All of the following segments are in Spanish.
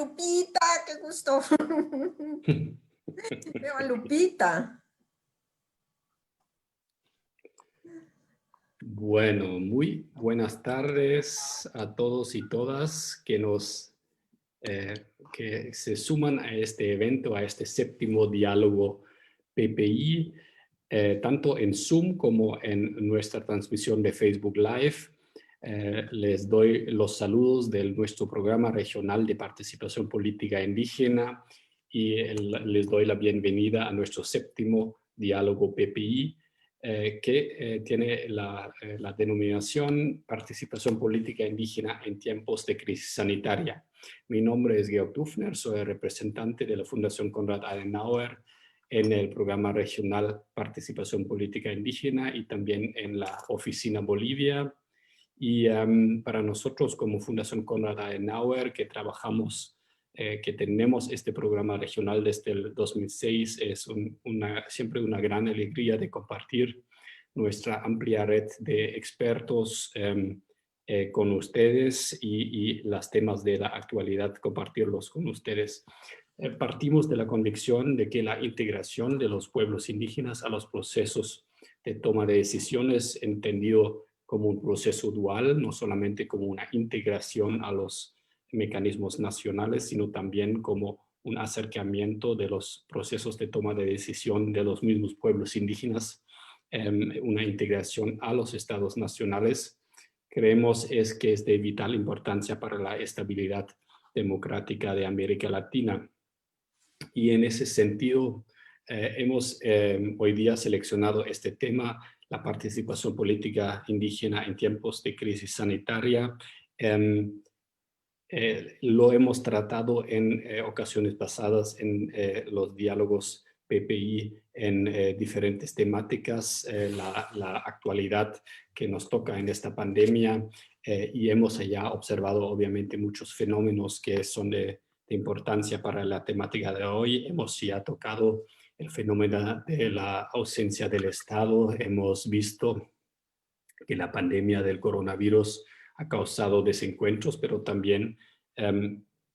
Lupita, qué gusto. Veo a Lupita. Bueno, muy buenas tardes a todos y todas que se suman a este evento, a este séptimo diálogo PPI, tanto en Zoom como en nuestra transmisión de Facebook Live. Les doy los saludos de nuestro programa regional de participación política indígena y les doy la bienvenida a nuestro séptimo diálogo PPI, que tiene la denominación Participación Política Indígena en Tiempos de Crisis Sanitaria. Mi nombre es Georg Dufner, soy representante de la Fundación Konrad Adenauer en el programa regional Participación Política Indígena y también en la Oficina Bolivia. Y para nosotros como Fundación Konrad Adenauer, que tenemos este programa regional desde el 2006, es siempre una gran alegría de compartir nuestra amplia red de expertos con ustedes y los temas de la actualidad, compartirlos con ustedes. Partimos de la convicción de que la integración de los pueblos indígenas a los procesos de toma de decisiones, entendido como un proceso dual, no solamente como una integración a los mecanismos nacionales, sino también como un acercamiento de los procesos de toma de decisión de los mismos pueblos indígenas, una integración a los estados nacionales. Creemos que es de vital importancia para la estabilidad democrática de América Latina. Y en ese sentido, hemos hoy día seleccionado este tema, la participación política indígena en tiempos de crisis sanitaria. Lo hemos tratado en ocasiones pasadas en los diálogos PPI en diferentes temáticas, la actualidad que nos toca en esta pandemia, y hemos ya observado obviamente muchos fenómenos que son de importancia para la temática de hoy. Hemos ya tocado el fenómeno de la ausencia del Estado. Hemos visto que la pandemia del coronavirus ha causado desencuentros, pero también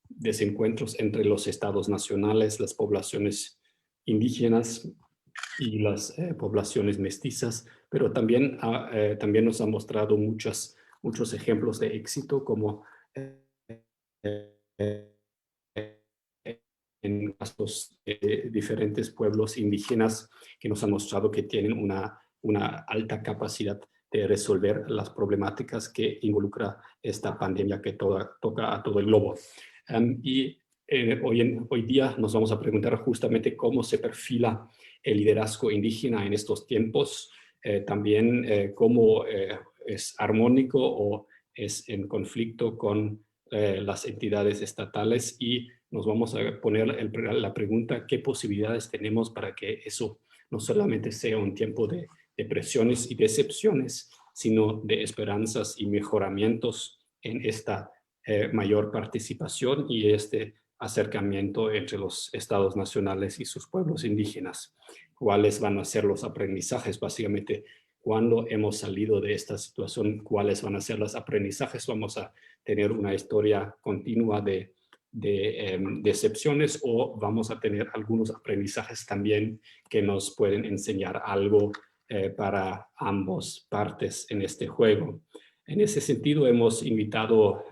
desencuentros entre los estados nacionales, las poblaciones indígenas y las poblaciones mestizas, pero también nos ha mostrado muchos ejemplos de éxito, como en casos de diferentes pueblos indígenas que nos han mostrado que tienen una alta capacidad de resolver las problemáticas que involucra esta pandemia que toca a todo el globo. Hoy día nos vamos a preguntar justamente cómo se perfila el liderazgo indígena en estos tiempos, también cómo es armónico o es en conflicto con las entidades estatales, y nos vamos a poner la pregunta: ¿qué posibilidades tenemos para que eso no solamente sea un tiempo de presiones y decepciones, sino de esperanzas y mejoramientos en esta mayor participación y este acercamiento entre los estados nacionales y sus pueblos indígenas? ¿Cuáles van a ser los aprendizajes? Básicamente, cuando hemos salido de esta situación, ¿cuáles van a ser los aprendizajes? Vamos a tener una historia continua de decepciones, o vamos a tener algunos aprendizajes también que nos pueden enseñar algo para ambas partes en este juego. En ese sentido, hemos invitado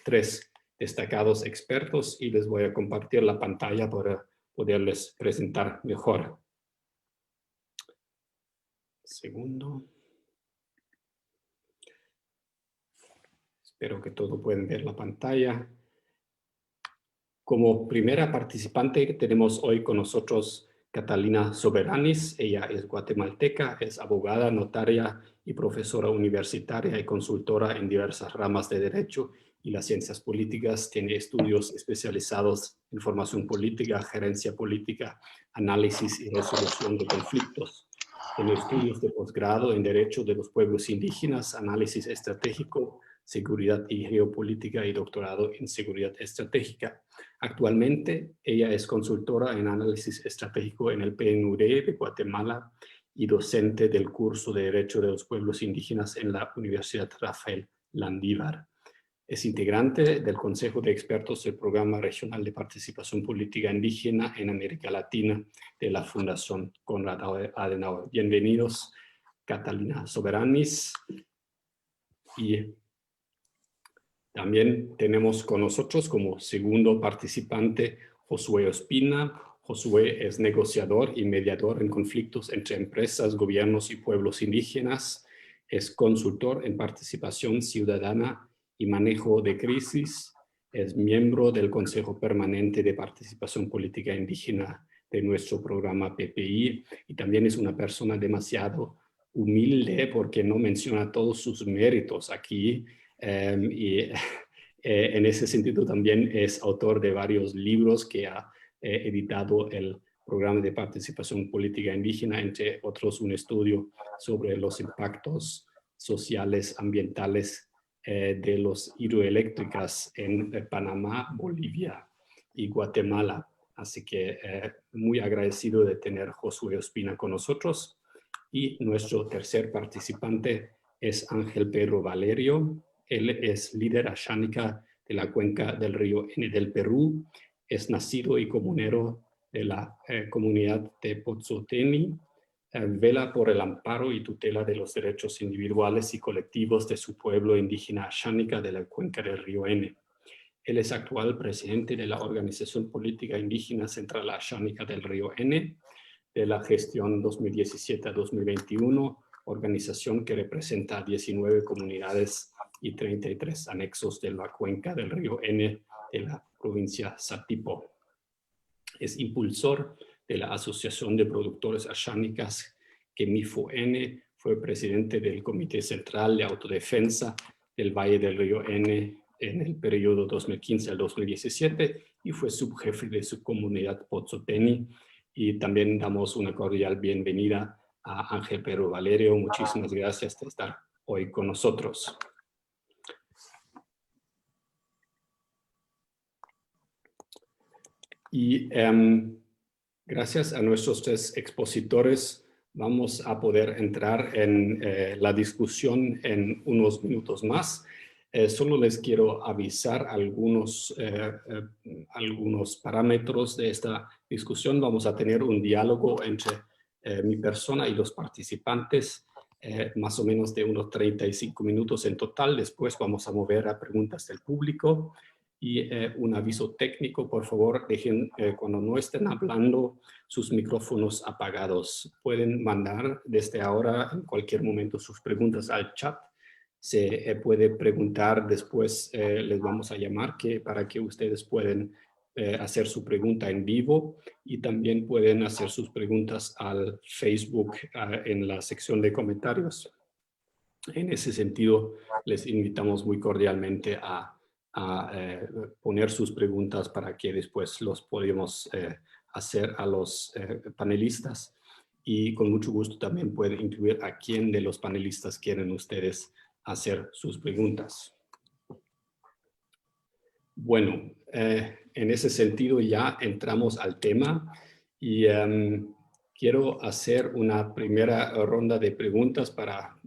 tres destacados expertos y les voy a compartir la pantalla para poderles presentar mejor. Segundo. Espero que todos puedan ver la pantalla. Como primera participante tenemos hoy con nosotros Catalina Soberanis. Ella es guatemalteca, es abogada, notaria y profesora universitaria y consultora en diversas ramas de derecho y las ciencias políticas. Tiene estudios especializados en formación política, gerencia política, análisis y resolución de conflictos. Tiene estudios de posgrado en Derecho de los Pueblos Indígenas, análisis estratégico, seguridad y geopolítica, y doctorado en seguridad estratégica. Actualmente, ella es consultora en análisis estratégico en el PNUD de Guatemala y docente del curso de Derecho de los Pueblos Indígenas en la Universidad Rafael Landívar. Es integrante del Consejo de Expertos del Programa Regional de Participación Política Indígena en América Latina de la Fundación Konrad Adenauer. Bienvenidos, Catalina Soberanis. Y también tenemos con nosotros como segundo participante Josué Ospina. Josué es negociador y mediador en conflictos entre empresas, gobiernos y pueblos indígenas. Es consultor en participación ciudadana y manejo de crisis. Es miembro del Consejo Permanente de Participación Política Indígena de nuestro programa PPI y también es una persona demasiado humilde porque no menciona todos sus méritos aquí. En ese sentido también es autor de varios libros que ha editado el Programa de Participación Política Indígena, entre otros un estudio sobre los impactos sociales, ambientales de las hidroeléctricas en Panamá, Bolivia y Guatemala. Así que muy agradecido de tener Josué Ospina con nosotros. Y nuestro tercer participante es Ángel Pedro Valerio. Él es líder ashánica de la cuenca del río N del Perú. Es nacido y comunero de la comunidad de Pozzoteni. Vela por el amparo y tutela de los derechos individuales y colectivos de su pueblo indígena ashánica de la cuenca del río N. Él es actual presidente de la Organización Política Indígena Central Ashánica del río N, de la gestión 2017 a 2021, organización que representa 19 comunidades y 33 anexos de la cuenca del río N de la provincia Satipo. Es impulsor de la Asociación de Productores Ashánicas Kemifo-N, fue presidente del Comité Central de Autodefensa del Valle del Río N en el periodo 2015 al 2017 y fue subjefe de su comunidad Pozzoteni. Y también damos una cordial bienvenida a Ángel Pedro Valerio. Muchísimas gracias por estar hoy con nosotros. Y gracias a nuestros tres expositores vamos a poder entrar en la discusión en unos minutos más. Solo les quiero avisar algunos parámetros de esta discusión. Vamos a tener un diálogo entre mi persona y los participantes, más o menos de unos 35 minutos en total. Después vamos a mover a preguntas del público. Y un aviso técnico, por favor, dejen cuando no estén hablando sus micrófonos apagados. Pueden mandar desde ahora en cualquier momento sus preguntas al chat. Se puede preguntar, después les vamos a llamar para que ustedes puedan hacer su pregunta en vivo y también pueden hacer sus preguntas al Facebook en la sección de comentarios. En ese sentido, les invitamos muy cordialmente a poner sus preguntas para que después los podamos hacer a los panelistas. Y con mucho gusto también pueden incluir a quién de los panelistas quieren ustedes hacer sus preguntas. Bueno, en ese sentido ya entramos al tema y quiero hacer una primera ronda de preguntas para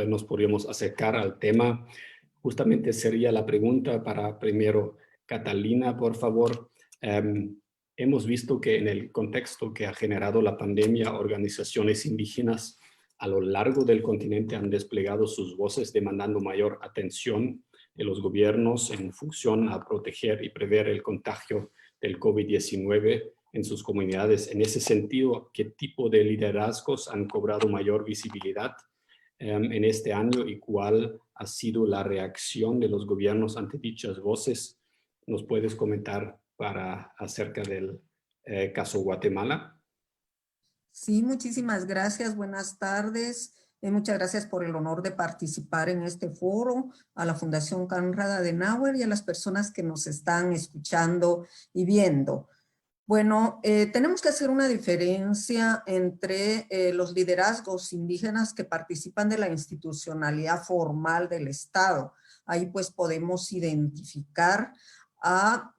nos podríamos acercar al tema. Justamente sería la pregunta para primero Catalina, por favor. Hemos visto que en el contexto que ha generado la pandemia, organizaciones indígenas a lo largo del continente han desplegado sus voces demandando mayor atención de los gobiernos en función a proteger y prever el contagio del COVID-19 en sus comunidades. En ese sentido, ¿qué tipo de liderazgos han cobrado mayor visibilidad en este año y cuál ha sido la reacción de los gobiernos ante dichas voces? ¿Nos puedes comentar acerca del caso Guatemala? Sí, muchísimas gracias. Buenas tardes. Muchas gracias por el honor de participar en este foro, a la Fundación Konrad Adenauer y a las personas que nos están escuchando y viendo. Bueno, tenemos que hacer una diferencia entre los liderazgos indígenas que participan de la institucionalidad formal del Estado. Ahí pues podemos identificar a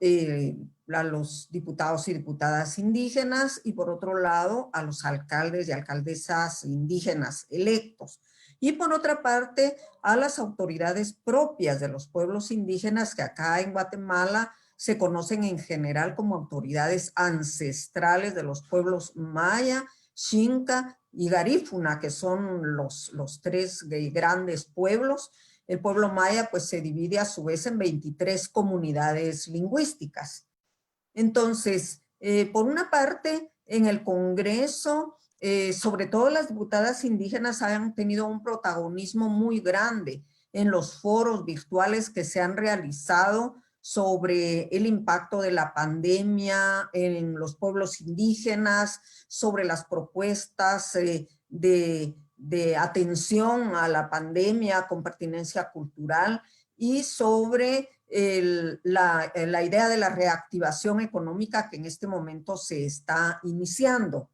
los diputados y diputadas indígenas y por otro lado a los alcaldes y alcaldesas indígenas electos. y por otra parte a las autoridades propias de los pueblos indígenas que acá en Guatemala se conocen en general como autoridades ancestrales de los pueblos maya, xinca y garífuna, que son los tres grandes pueblos. El pueblo maya pues se divide a su vez en 23 comunidades lingüísticas. Entonces, por una parte, en el Congreso, sobre todo las diputadas indígenas han tenido un protagonismo muy grande en los foros virtuales que se han realizado sobre el impacto de la pandemia en los pueblos indígenas, sobre las propuestas de atención a la pandemia con pertinencia cultural y sobre la idea de la reactivación económica que en este momento se está iniciando.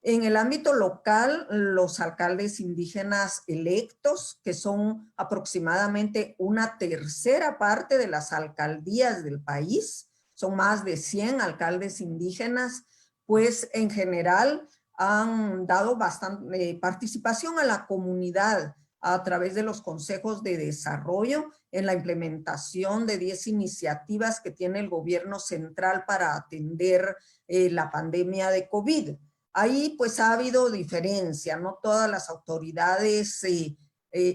En el ámbito local, los alcaldes indígenas electos, que son aproximadamente una tercera parte de las alcaldías del país, son más de 100 alcaldes indígenas, pues en general han dado bastante participación a la comunidad a través de los consejos de desarrollo en la implementación de 10 iniciativas que tiene el gobierno central para atender la pandemia de COVID. Ahí pues ha habido diferencia, no todas las autoridades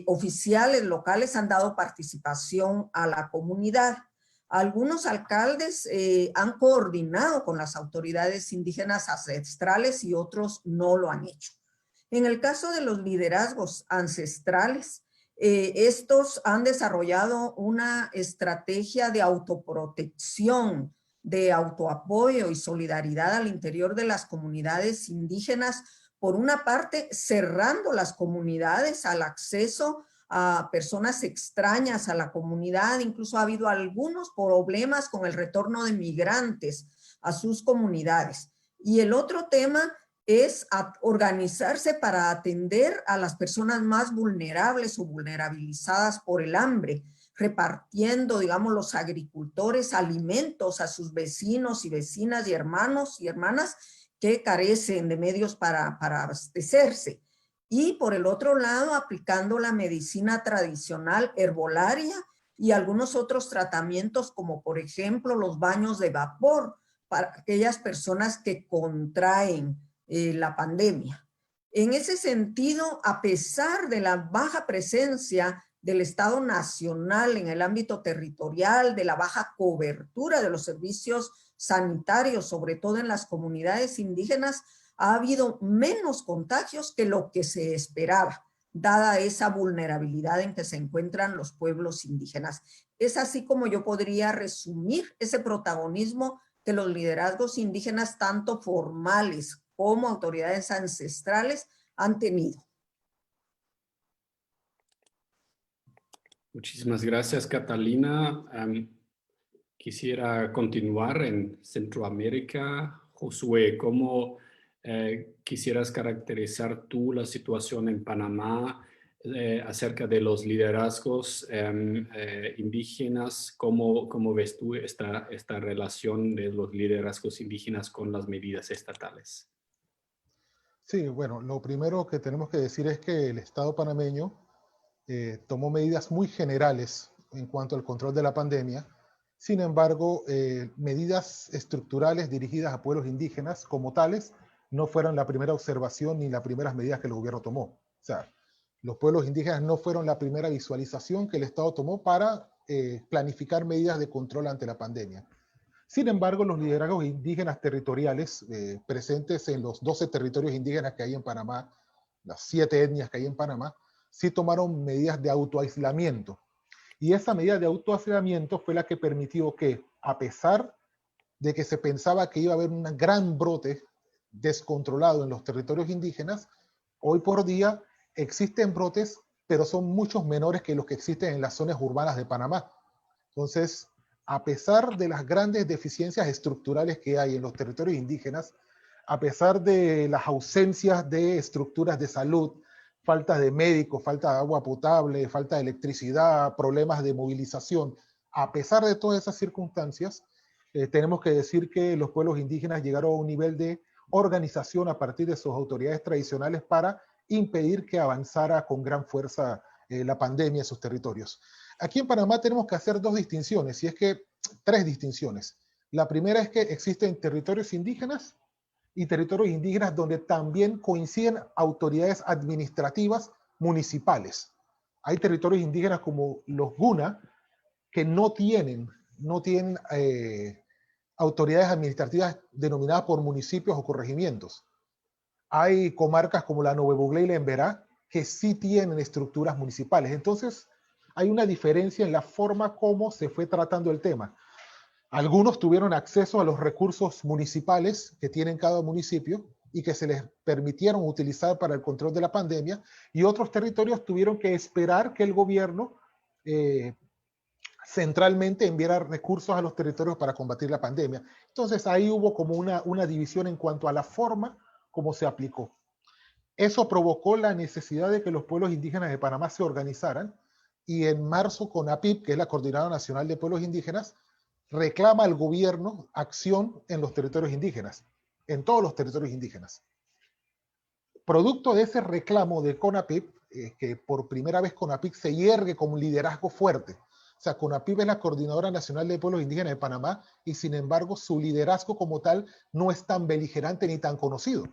oficiales locales han dado participación a la comunidad. Algunos alcaldes han coordinado con las autoridades indígenas ancestrales y otros no lo han hecho. En el caso de los liderazgos ancestrales, estos han desarrollado una estrategia de autoprotección, de autoapoyo y solidaridad al interior de las comunidades indígenas, por una parte cerrando las comunidades al acceso a personas extrañas a la comunidad, incluso ha habido algunos problemas con el retorno de migrantes a sus comunidades. Y el otro tema es organizarse para atender a las personas más vulnerables o vulnerabilizadas por el hambre, repartiendo, digamos, los agricultores alimentos a sus vecinos y vecinas y hermanos y hermanas que carecen de medios para abastecerse. Y por el otro lado, aplicando la medicina tradicional herbolaria y algunos otros tratamientos como por ejemplo los baños de vapor para aquellas personas que contraen la pandemia. En ese sentido, a pesar de la baja presencia del Estado Nacional en el ámbito territorial, de la baja cobertura de los servicios sanitarios, sobre todo en las comunidades indígenas, ha habido menos contagios que lo que se esperaba, dada esa vulnerabilidad en que se encuentran los pueblos indígenas. Es así como yo podría resumir ese protagonismo que los liderazgos indígenas, tanto formales como autoridades ancestrales, han tenido. Muchísimas gracias, Catalina. Quisiera continuar en Centroamérica. Josué, ¿cómo quisieras caracterizar tú la situación en Panamá acerca de los liderazgos indígenas? ¿Cómo ves tú esta relación de los liderazgos indígenas con las medidas estatales? Sí, bueno, lo primero que tenemos que decir es que el Estado panameño tomó medidas muy generales en cuanto al control de la pandemia. Sin embargo, medidas estructurales dirigidas a pueblos indígenas como tales no fueron la primera observación ni las primeras medidas que el gobierno tomó. O sea, los pueblos indígenas no fueron la primera visualización que el Estado tomó para planificar medidas de control ante la pandemia. Sin embargo, los liderazgos indígenas territoriales presentes en los 12 territorios indígenas que hay en Panamá, las 7 etnias que hay en Panamá, sí tomaron medidas de autoaislamiento. Y esa medida de autoaislamiento fue la que permitió que, a pesar de que se pensaba que iba a haber un gran brote descontrolado en los territorios indígenas, hoy por día existen brotes, pero son muchos menores que los que existen en las zonas urbanas de Panamá. Entonces, a pesar de las grandes deficiencias estructurales que hay en los territorios indígenas, a pesar de las ausencias de estructuras de salud, falta de médicos, falta de agua potable, falta de electricidad, problemas de movilización, a pesar de todas esas circunstancias, tenemos que decir que los pueblos indígenas llegaron a un nivel de organización a partir de sus autoridades tradicionales para impedir que avanzara con gran fuerza la pandemia en sus territorios. Aquí en Panamá tenemos que hacer dos distinciones, y es que tres distinciones. La primera es que existen territorios indígenas y territorios indígenas donde también coinciden autoridades administrativas municipales. Hay territorios indígenas como los Guna que no tienen autoridades administrativas denominadas por municipios o corregimientos. Hay comarcas como la Nueva Buglé y la Emberá que sí tienen estructuras municipales. Entonces, hay una diferencia en la forma como se fue tratando el tema. Algunos tuvieron acceso a los recursos municipales que tienen cada municipio y que se les permitieron utilizar para el control de la pandemia, y otros territorios tuvieron que esperar que el gobierno centralmente enviara recursos a los territorios para combatir la pandemia. Entonces ahí hubo como una división en cuanto a la forma como se aplicó. Eso provocó la necesidad de que los pueblos indígenas de Panamá se organizaran, y en marzo CONAPIP, que es la Coordinadora Nacional de Pueblos Indígenas, reclama al gobierno acción en los territorios indígenas, en todos los territorios indígenas. Producto de ese reclamo de CONAPIP, que por primera vez CONAPIP se hiergue como un liderazgo fuerte. O sea, CONAPIP es la Coordinadora Nacional de Pueblos Indígenas de Panamá, y sin embargo su liderazgo como tal no es tan beligerante ni tan conocido.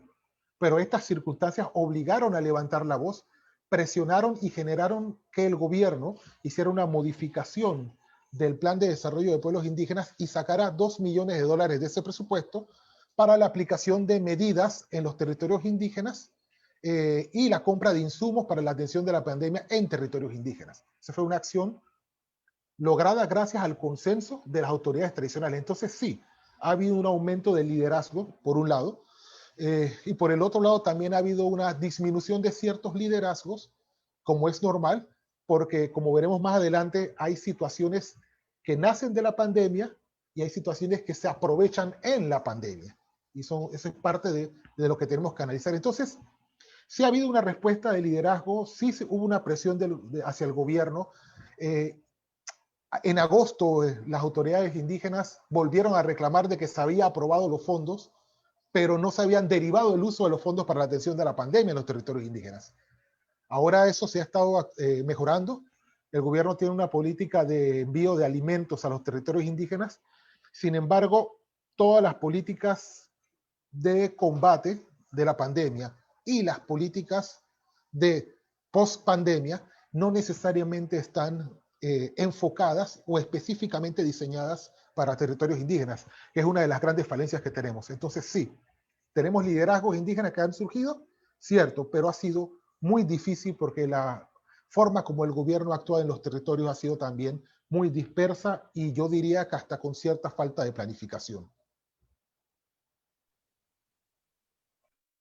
Pero estas circunstancias obligaron a levantar la voz, presionaron y generaron que el gobierno hiciera una modificación del Plan de Desarrollo de Pueblos Indígenas y sacara $2 millones de ese presupuesto para la aplicación de medidas en los territorios indígenas y la compra de insumos para la atención de la pandemia en territorios indígenas. Esa fue una acción lograda gracias al consenso de las autoridades tradicionales. Entonces sí, ha habido un aumento del liderazgo, por un lado, y por el otro lado también ha habido una disminución de ciertos liderazgos, como es normal, porque como veremos más adelante, hay situaciones que nacen de la pandemia y hay situaciones que se aprovechan en la pandemia. Y eso es parte de lo que tenemos que analizar. Entonces, sí ha habido una respuesta de liderazgo, sí hubo una presión hacia el gobierno. En agosto, las autoridades indígenas volvieron a reclamar de que se había aprobado los fondos, pero no se habían derivado el uso de los fondos para la atención de la pandemia en los territorios indígenas. Ahora eso se ha estado mejorando. El gobierno tiene una política de envío de alimentos a los territorios indígenas. Sin embargo, todas las políticas de combate de la pandemia y las políticas de post-pandemia no necesariamente están enfocadas o específicamente diseñadas para territorios indígenas, que es una de las grandes falencias que tenemos. Entonces sí, tenemos liderazgos indígenas que han surgido, cierto, pero ha sido muy difícil porque la forma como el gobierno actúa en los territorios ha sido también muy dispersa, y yo diría que hasta con cierta falta de planificación.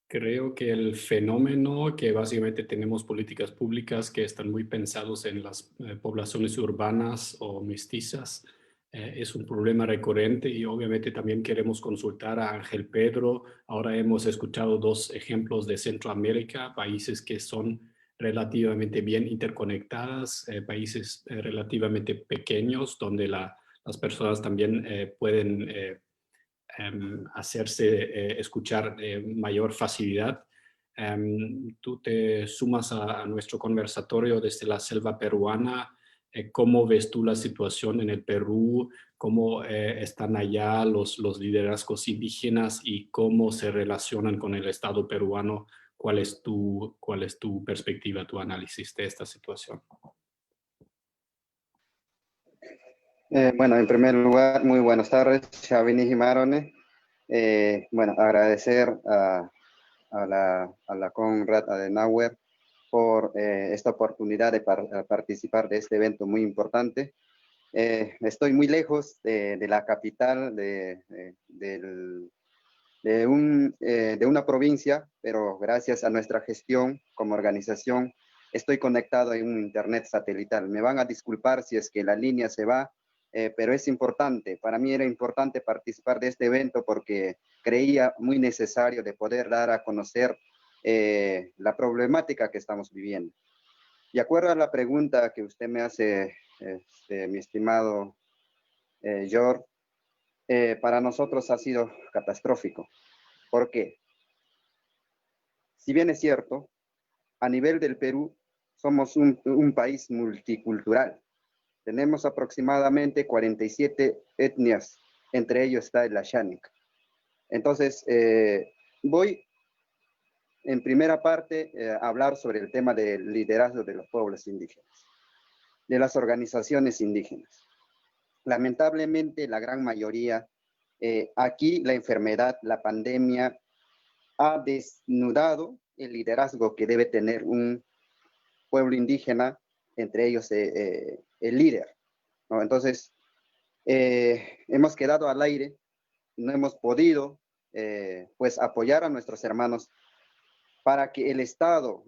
Creo que el fenómeno que básicamente tenemos políticas públicas que están muy pensados en las poblaciones urbanas o mestizas es un problema recurrente, y obviamente también queremos consultar a Ángel Pedro. Ahora hemos escuchado dos ejemplos de Centroamérica, países que son relativamente bien interconectadas, países relativamente pequeños donde las personas también pueden hacerse escuchar de mayor facilidad. Tú te sumas a nuestro conversatorio desde la selva peruana. ¿Cómo ves tú la situación en el Perú? ¿Cómo están allá los liderazgos indígenas y cómo se relacionan con el Estado peruano? ¿Cuál es tu perspectiva, tu análisis de esta situación? Bueno, en primer lugar, muy buenas tardes, Shavini Jimarone. Bueno, agradecer a la Konrad Adenauer por esta oportunidad de participar de este evento muy importante. Estoy muy lejos de la capital de una provincia, pero gracias a nuestra gestión como organización estoy conectado en un internet satelital. Me van a disculpar si es que la línea se va, pero es importante. Para mí era importante participar de este evento porque creía muy necesario de poder dar a conocer la problemática que estamos viviendo. De acuerdo a la pregunta que usted me hace, mi estimado George, para nosotros ha sido catastrófico. ¿Por qué? Si bien es cierto, a nivel del Perú, somos un país multicultural. Tenemos aproximadamente 47 etnias, entre ellos está el Ashánica. Entonces, voy en primera parte a hablar sobre el tema del liderazgo de los pueblos indígenas, de las organizaciones indígenas. Lamentablemente, la gran mayoría, aquí la enfermedad, la pandemia, ha desnudado el liderazgo que debe tener un pueblo indígena, entre ellos el líder, ¿no? Entonces, hemos quedado al aire, no hemos podido pues apoyar a nuestros hermanos para que el Estado,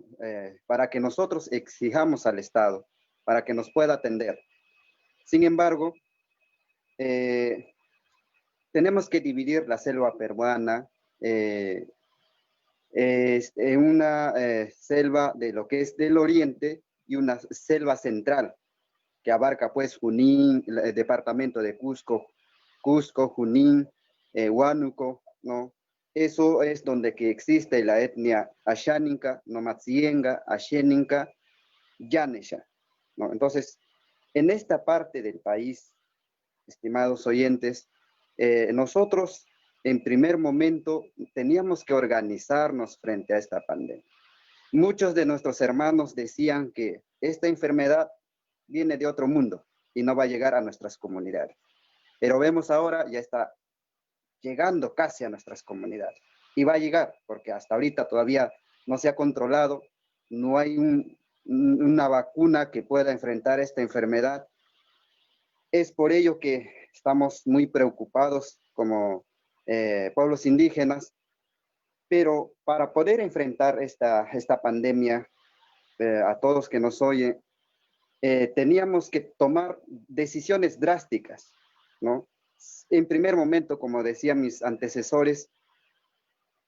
para que nosotros exijamos al Estado, para que nos pueda atender. Sin embargo, tenemos que dividir la selva peruana en una selva de lo que es del oriente y una selva central que abarca pues Junín, el departamento de Cusco, Junín, Huánuco, ¿no? Eso es donde que existe la etnia Asháninka, Nomatsienga, Ashéninka, Yanesha, ¿no? Entonces, en esta parte del país, estimados oyentes, nosotros en primer momento teníamos que organizarnos frente a esta pandemia. Muchos de nuestros hermanos decían que esta enfermedad viene de otro mundo y no va a llegar a nuestras comunidades. Pero vemos ahora, ya está llegando casi a nuestras comunidades. Y va a llegar, porque hasta ahorita todavía no se ha controlado, no hay una vacuna que pueda enfrentar esta enfermedad. Es por ello que estamos muy preocupados como pueblos indígenas, pero para poder enfrentar esta pandemia, a todos que nos oyen, teníamos que tomar decisiones drásticas, ¿no? En primer momento, como decían mis antecesores,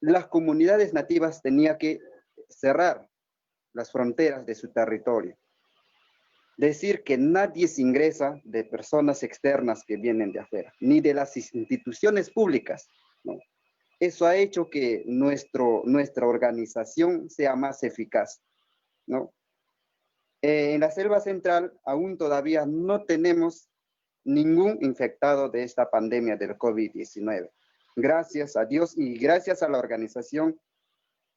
las comunidades nativas tenían que cerrar las fronteras de su territorio. Decir que nadie se ingresa de personas externas que vienen de afuera, ni de las instituciones públicas, ¿no? Eso ha hecho que nuestra organización sea más eficaz, ¿no? En la selva central aún todavía no tenemos ningún infectado de esta pandemia del COVID-19. Gracias a Dios y gracias a la organización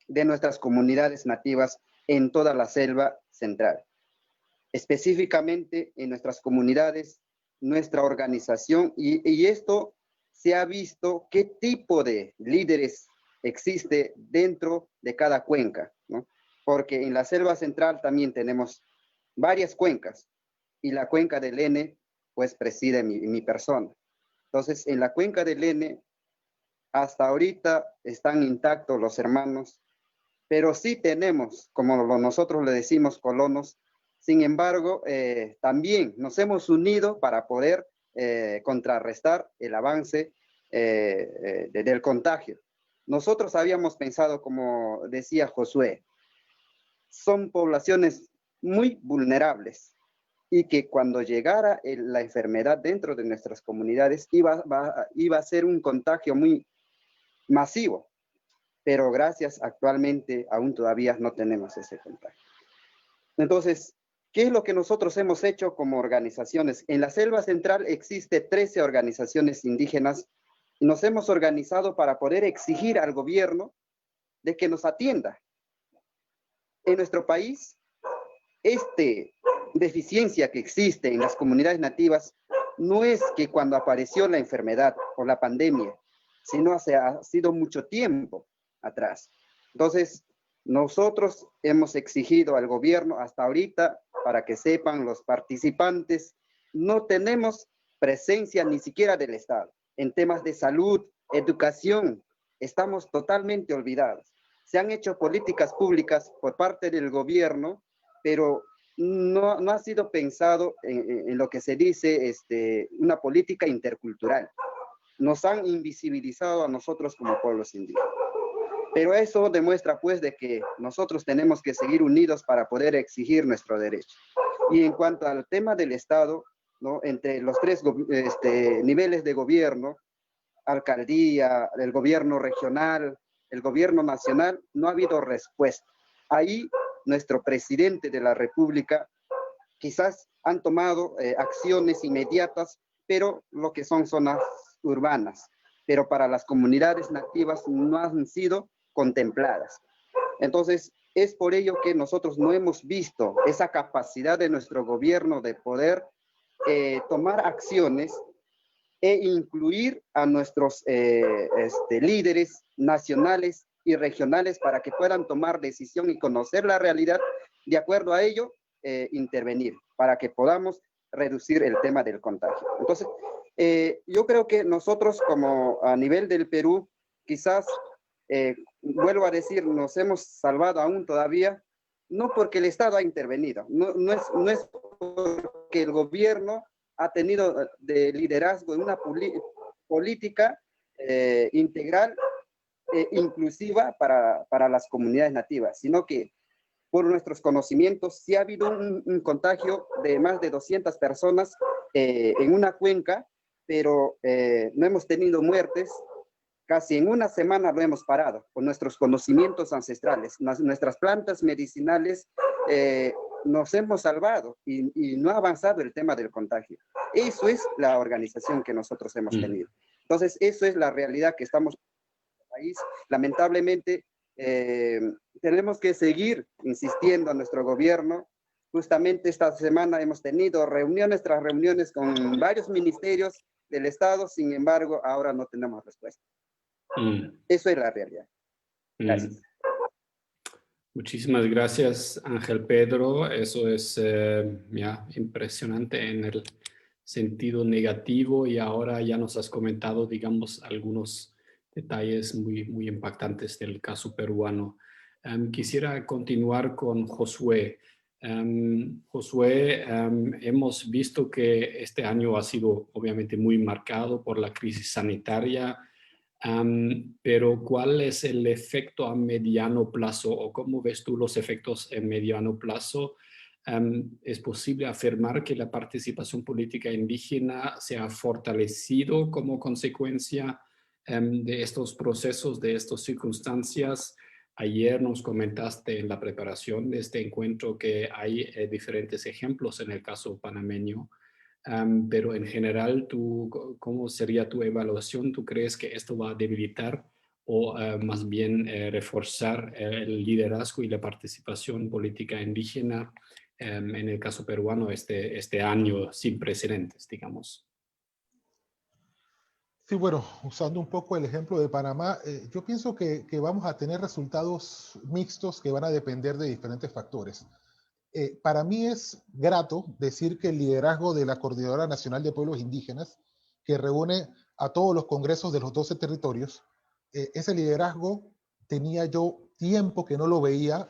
de nuestras comunidades nativas en toda la selva central. Específicamente en nuestras comunidades, nuestra organización, y esto se ha visto qué tipo de líderes existe dentro de cada cuenca, ¿no? Porque en la selva central también tenemos varias cuencas, y la cuenca del N, pues preside mi persona. Entonces, en la cuenca del N, hasta ahorita están intactos los hermanos, pero sí tenemos, como nosotros le decimos, colonos. Sin embargo, también nos hemos unido para poder contrarrestar el avance del contagio. Nosotros habíamos pensado, como decía Josué, son poblaciones muy vulnerables y que cuando llegara la enfermedad dentro de nuestras comunidades iba a ser un contagio muy masivo, pero gracias actualmente aún todavía no tenemos ese contagio. Entonces, ¿qué es lo que nosotros hemos hecho como organizaciones? En la selva central existe 13 organizaciones indígenas y nos hemos organizado para poder exigir al gobierno de que nos atienda. En nuestro país, deficiencia que existe en las comunidades nativas no es que cuando apareció la enfermedad o la pandemia, sino ha sido mucho tiempo atrás. Entonces, nosotros hemos exigido al gobierno hasta ahorita, para que sepan los participantes, no tenemos presencia ni siquiera del Estado. En temas de salud, educación, estamos totalmente olvidados. Se han hecho políticas públicas por parte del gobierno, pero no ha sido pensado en lo que se dice una política intercultural. Nos han invisibilizado a nosotros como pueblos indígenas. Pero eso demuestra pues de que nosotros tenemos que seguir unidos para poder exigir nuestro derecho. Y en cuanto al tema del Estado, ¿no? Entre los tres niveles de gobierno, alcaldía, el gobierno regional, el gobierno nacional, no ha habido respuesta. Ahí nuestro presidente de la República, quizás han tomado acciones inmediatas, pero lo que son zonas urbanas, pero para las comunidades nativas no han sido contempladas. Entonces, es por ello que nosotros no hemos visto esa capacidad de nuestro gobierno de poder tomar acciones e incluir a nuestros líderes nacionales y regionales para que puedan tomar decisión y conocer la realidad, de acuerdo a ello, intervenir, para que podamos reducir el tema del contagio. Entonces, yo creo que nosotros como a nivel del Perú, quizás, vuelvo a decir, nos hemos salvado aún todavía, no porque el Estado ha intervenido, no es porque el gobierno ha tenido de liderazgo en una política integral e inclusiva para las comunidades nativas, sino que por nuestros conocimientos sí ha habido un contagio de más de 200 personas en una cuenca, pero no hemos tenido muertes. Casi en una semana lo hemos parado con nuestros conocimientos ancestrales, nuestras plantas medicinales. Nos hemos salvado y no ha avanzado el tema del contagio. Eso es la organización que nosotros hemos tenido. Entonces, eso es la realidad que estamos en el país. Lamentablemente, tenemos que seguir insistiendo a nuestro gobierno. Justamente esta semana hemos tenido reuniones tras reuniones con varios ministerios del Estado, sin embargo, ahora no tenemos respuesta. Eso es la realidad. Gracias. Muchísimas gracias, Ángel Pedro. Eso es impresionante en el sentido negativo, y ahora ya nos has comentado, digamos, algunos detalles muy impactantes del caso peruano. Quisiera continuar con Josué. Josué, hemos visto que este año ha sido obviamente muy marcado por la crisis sanitaria. Pero ¿cuál es el efecto a mediano plazo, o cómo ves tú los efectos en mediano plazo? ¿Es posible afirmar que la participación política indígena se ha fortalecido como consecuencia de estos procesos, de estas circunstancias? Ayer nos comentaste en la preparación de este encuentro que hay diferentes ejemplos en el caso panameño. Pero en general, ¿cómo sería tu evaluación? ¿Tú crees que esto va a debilitar o más bien reforzar el liderazgo y la participación política indígena en el caso peruano este año sin precedentes, digamos? Sí, bueno, usando un poco el ejemplo de Panamá, yo pienso que vamos a tener resultados mixtos que van a depender de diferentes factores. Para mí es grato decir que el liderazgo de la Coordinadora Nacional de Pueblos Indígenas, que reúne a todos los congresos de los 12 territorios, ese liderazgo tenía yo tiempo que no lo veía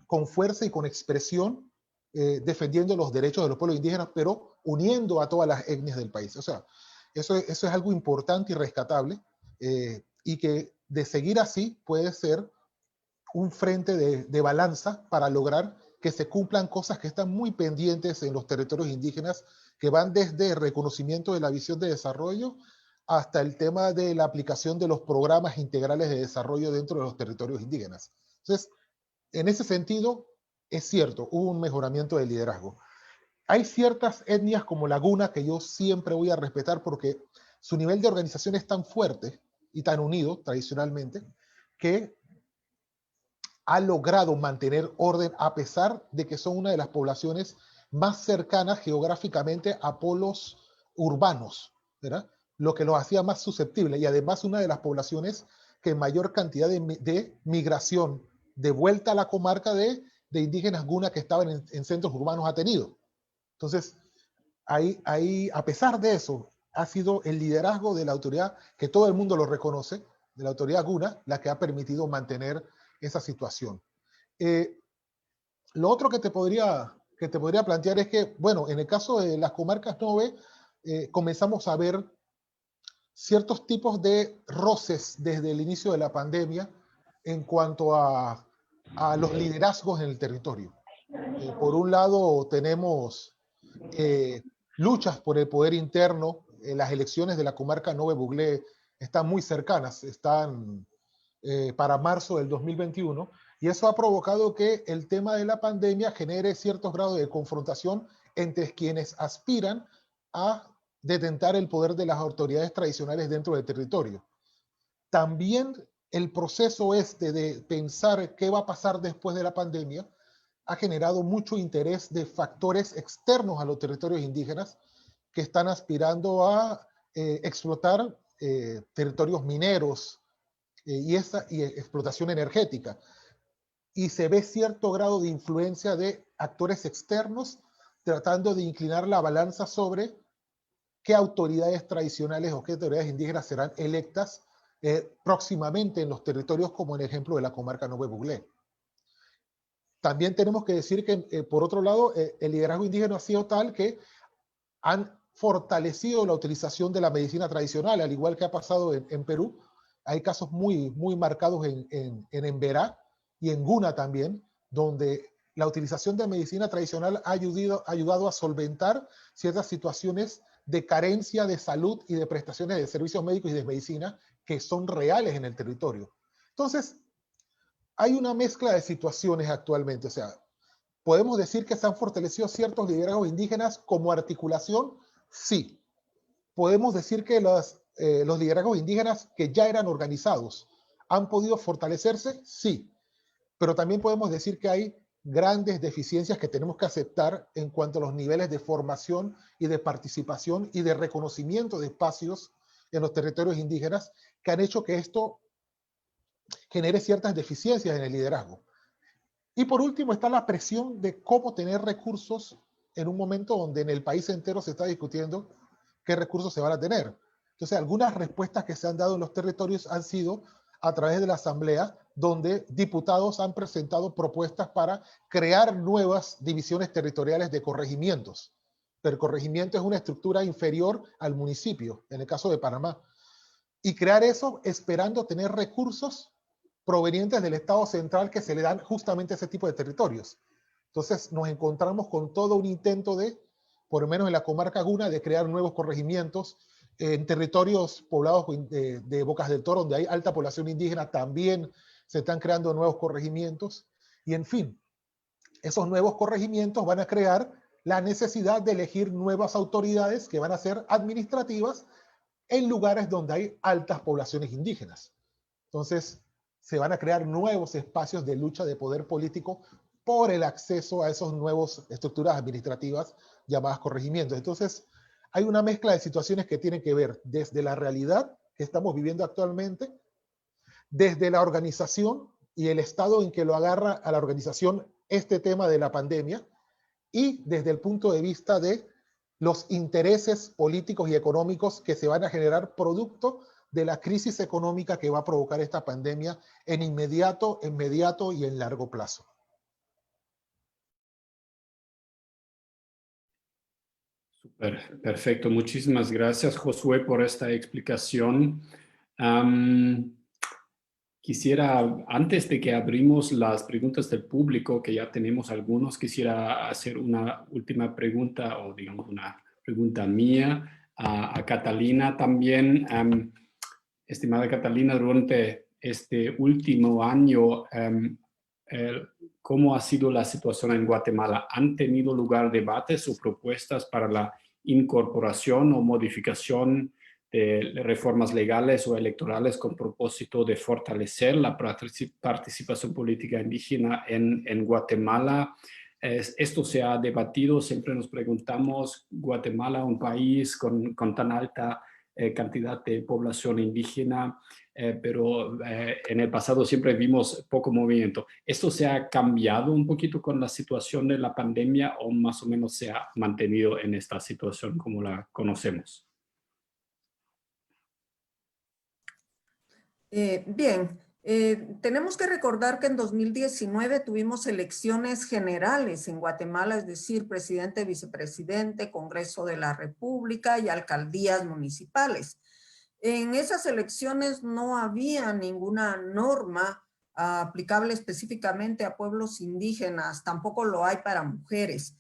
con fuerza y con expresión, defendiendo los derechos de los pueblos indígenas, pero uniendo a todas las etnias del país. O sea, eso es algo importante y rescatable, y que de seguir así puede ser un frente de balanza para lograr que se cumplan cosas que están muy pendientes en los territorios indígenas, que van desde el reconocimiento de la visión de desarrollo hasta el tema de la aplicación de los programas integrales de desarrollo dentro de los territorios indígenas. Entonces, en ese sentido, es cierto, hubo un mejoramiento del liderazgo. Hay ciertas etnias como la Guna que yo siempre voy a respetar porque su nivel de organización es tan fuerte y tan unido tradicionalmente que ha logrado mantener orden a pesar de que son una de las poblaciones más cercanas geográficamente a polos urbanos, ¿verdad? Lo que los hacía más susceptibles, y además una de las poblaciones que mayor cantidad de migración de vuelta a la comarca de indígenas Guna que estaban en centros urbanos ha tenido. Entonces, ahí, a pesar de eso, ha sido el liderazgo de la autoridad, que todo el mundo lo reconoce, de la autoridad Guna, la que ha permitido mantener esa situación. Lo otro que te podría plantear es que, bueno, en el caso de las comarcas NOVE, comenzamos a ver ciertos tipos de roces desde el inicio de la pandemia en cuanto a los liderazgos en el territorio. Por un lado, tenemos luchas por el poder interno. Las elecciones de la comarca Nove Buglé están muy cercanas, están para marzo del 2021, y eso ha provocado que el tema de la pandemia genere ciertos grados de confrontación entre quienes aspiran a detentar el poder de las autoridades tradicionales dentro del territorio. También el proceso de pensar qué va a pasar después de la pandemia ha generado mucho interés de factores externos a los territorios indígenas que están aspirando a explotar territorios mineros y explotación energética. Y se ve cierto grado de influencia de actores externos tratando de inclinar la balanza sobre qué autoridades tradicionales o qué autoridades indígenas serán electas próximamente en los territorios, como en el ejemplo de la comarca Nove Buglé. También tenemos que decir que, por otro lado, el liderazgo indígena ha sido tal que han fortalecido la utilización de la medicina tradicional, al igual que ha pasado en Perú. Hay casos muy marcados en Emberá y en Guna también, donde la utilización de medicina tradicional ha ayudado a solventar ciertas situaciones de carencia de salud y de prestaciones de servicios médicos y de medicina que son reales en el territorio. Entonces, hay una mezcla de situaciones actualmente. O sea, podemos decir que se han fortalecido ciertos liderazgos indígenas como articulación, sí. Podemos decir que los liderazgos indígenas que ya eran organizados han podido fortalecerse, sí. Pero también podemos decir que hay grandes deficiencias que tenemos que aceptar en cuanto a los niveles de formación y de participación y de reconocimiento de espacios en los territorios indígenas que han hecho que esto genere ciertas deficiencias en el liderazgo. Y por último está la presión de cómo tener recursos en un momento donde en el país entero se está discutiendo qué recursos se van a tener. Entonces, algunas respuestas que se han dado en los territorios han sido a través de la asamblea, donde diputados han presentado propuestas para crear nuevas divisiones territoriales de corregimientos. Pero el corregimiento es una estructura inferior al municipio, en el caso de Panamá. Y crear eso esperando tener recursos provenientes del Estado central que se le dan justamente a ese tipo de territorios. Entonces nos encontramos con todo un intento de, por lo menos en la comarca Guna, de crear nuevos corregimientos. En territorios poblados de Bocas del Toro, donde hay alta población indígena, también se están creando nuevos corregimientos. Y en fin, esos nuevos corregimientos van a crear la necesidad de elegir nuevas autoridades que van a ser administrativas en lugares donde hay altas poblaciones indígenas. Entonces, se van a crear nuevos espacios de lucha de poder político por el acceso a esas nuevas estructuras administrativas llamadas corregimientos. Entonces, hay una mezcla de situaciones que tienen que ver desde la realidad que estamos viviendo actualmente, desde la organización y el estado en que lo agarra a la organización este tema de la pandemia, y desde el punto de vista de los intereses políticos y económicos que se van a generar producto de la crisis económica que va a provocar esta pandemia en inmediato, en mediato y en largo plazo. Super, perfecto. Muchísimas gracias, Josué, por esta explicación. Quisiera, antes de que abrimos las preguntas del público, que ya tenemos algunos, quisiera hacer una última pregunta, o digamos una pregunta mía a Catalina también. Estimada Catalina, durante este último año, ¿cómo ha sido la situación en Guatemala? ¿Han tenido lugar debates o propuestas para la incorporación o modificación de reformas legales o electorales con propósito de fortalecer la participación política indígena en Guatemala? Esto se ha debatido, siempre nos preguntamos, Guatemala, un país con tan alta cantidad de población indígena, pero en el pasado siempre vimos poco movimiento. ¿Esto se ha cambiado un poquito con la situación de la pandemia o más o menos se ha mantenido en esta situación como la conocemos? Bien, tenemos que recordar que en 2019 tuvimos elecciones generales en Guatemala, es decir, presidente, vicepresidente, Congreso de la República y alcaldías municipales. En esas elecciones no había ninguna norma aplicable específicamente a pueblos indígenas, tampoco lo hay para mujeres.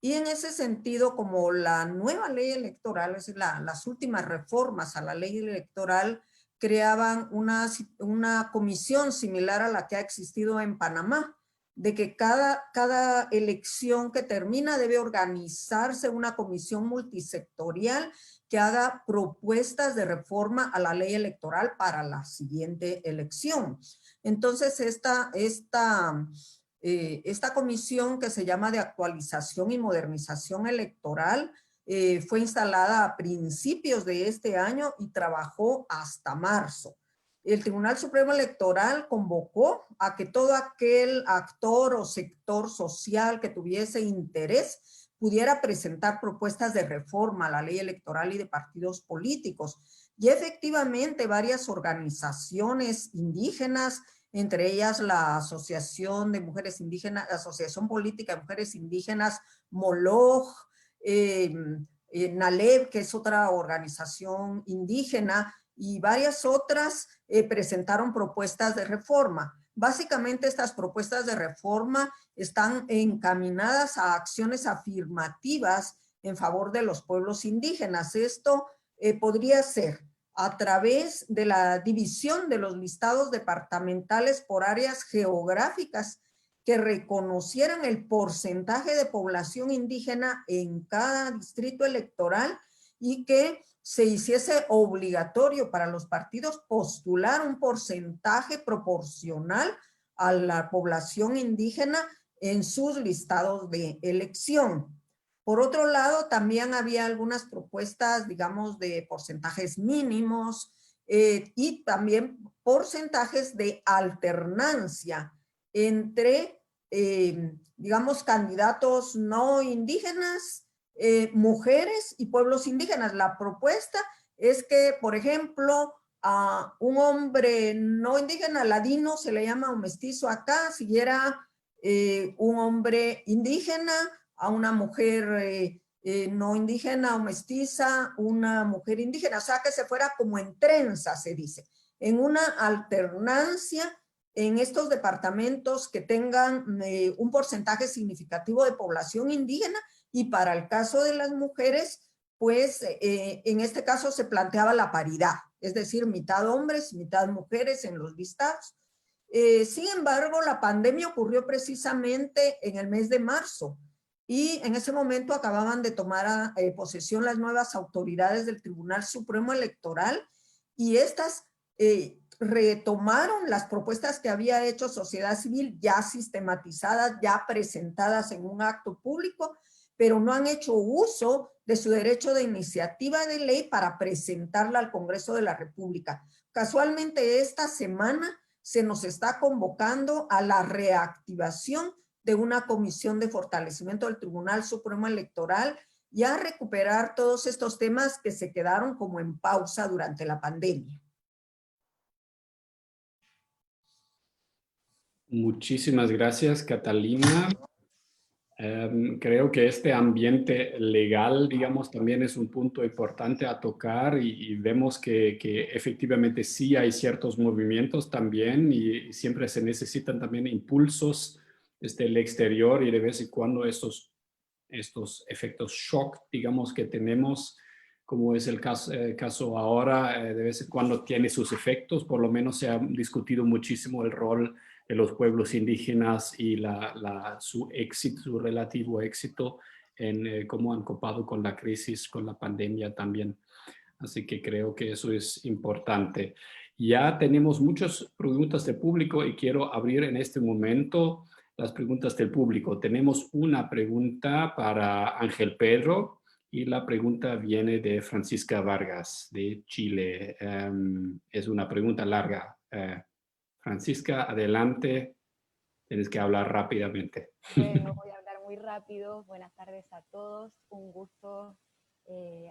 Y en ese sentido, como la nueva ley electoral, es decir, las últimas reformas a la ley electoral, creaban una comisión similar a la que ha existido en Panamá, de que cada elección que termina debe organizarse una comisión multisectorial que haga propuestas de reforma a la ley electoral para la siguiente elección. Entonces, esta comisión, que se llama de actualización y modernización electoral, fue instalada a principios de este año y trabajó hasta marzo. El Tribunal Supremo Electoral convocó a que todo aquel actor o sector social que tuviese interés pudiera presentar propuestas de reforma a la ley electoral y de partidos políticos. Y efectivamente varias organizaciones indígenas, entre ellas la Asociación de Mujeres Indígenas, Asociación Política de Mujeres Indígenas, MOLOG, NALEB, que es otra organización indígena, y varias otras presentaron propuestas de reforma. Básicamente estas propuestas de reforma están encaminadas a acciones afirmativas en favor de los pueblos indígenas. Esto podría ser a través de la división de los listados departamentales por áreas geográficas que reconocieran el porcentaje de población indígena en cada distrito electoral y que se hiciese obligatorio para los partidos postular un porcentaje proporcional a la población indígena en sus listados de elección. Por otro lado, también había algunas propuestas, digamos, de porcentajes mínimos y también porcentajes de alternancia entre, digamos, candidatos no indígenas, mujeres y pueblos indígenas. La propuesta es que, por ejemplo, a un hombre no indígena, ladino, se le llama, o mestizo acá, siguiera un hombre indígena, a una mujer no indígena o mestiza, una mujer indígena, o sea, que se fuera como en trenza, se dice, en una alternancia en estos departamentos que tengan un porcentaje significativo de población indígena, y para el caso de las mujeres, pues en este caso se planteaba la paridad, es decir, mitad hombres, mitad mujeres en los listados. Sin embargo, la pandemia ocurrió precisamente en el mes de marzo, y en ese momento acababan de tomar posesión las nuevas autoridades del Tribunal Supremo Electoral, y estas retomaron las propuestas que había hecho sociedad civil, ya sistematizadas, ya presentadas en un acto público, pero no han hecho uso de su derecho de iniciativa de ley para presentarla al Congreso de la República. Casualmente esta semana se nos está convocando a la reactivación de una comisión de fortalecimiento del Tribunal Supremo Electoral y a recuperar todos estos temas que se quedaron como en pausa durante la pandemia. Muchísimas gracias, Catalina. Creo que este ambiente legal, digamos, también es un punto importante a tocar y vemos que efectivamente sí hay ciertos movimientos también y siempre se necesitan también impulsos desde el exterior y de vez en cuando estos efectos shock, digamos, que tenemos, como es el caso ahora, de vez en cuando tiene sus efectos. Por lo menos se ha discutido muchísimo el rol de los pueblos indígenas y su éxito, su relativo éxito en cómo han copado con la crisis, con la pandemia también. Así que creo que eso es importante. Ya tenemos muchas preguntas de público y quiero abrir en este momento las preguntas del público. Tenemos una pregunta para Ángel Pedro y la pregunta viene de Francisca Vargas de Chile. Es una pregunta larga. Francisca, adelante. Tienes que hablar rápidamente. Bueno, voy a hablar muy rápido. Buenas tardes a todos. Un gusto,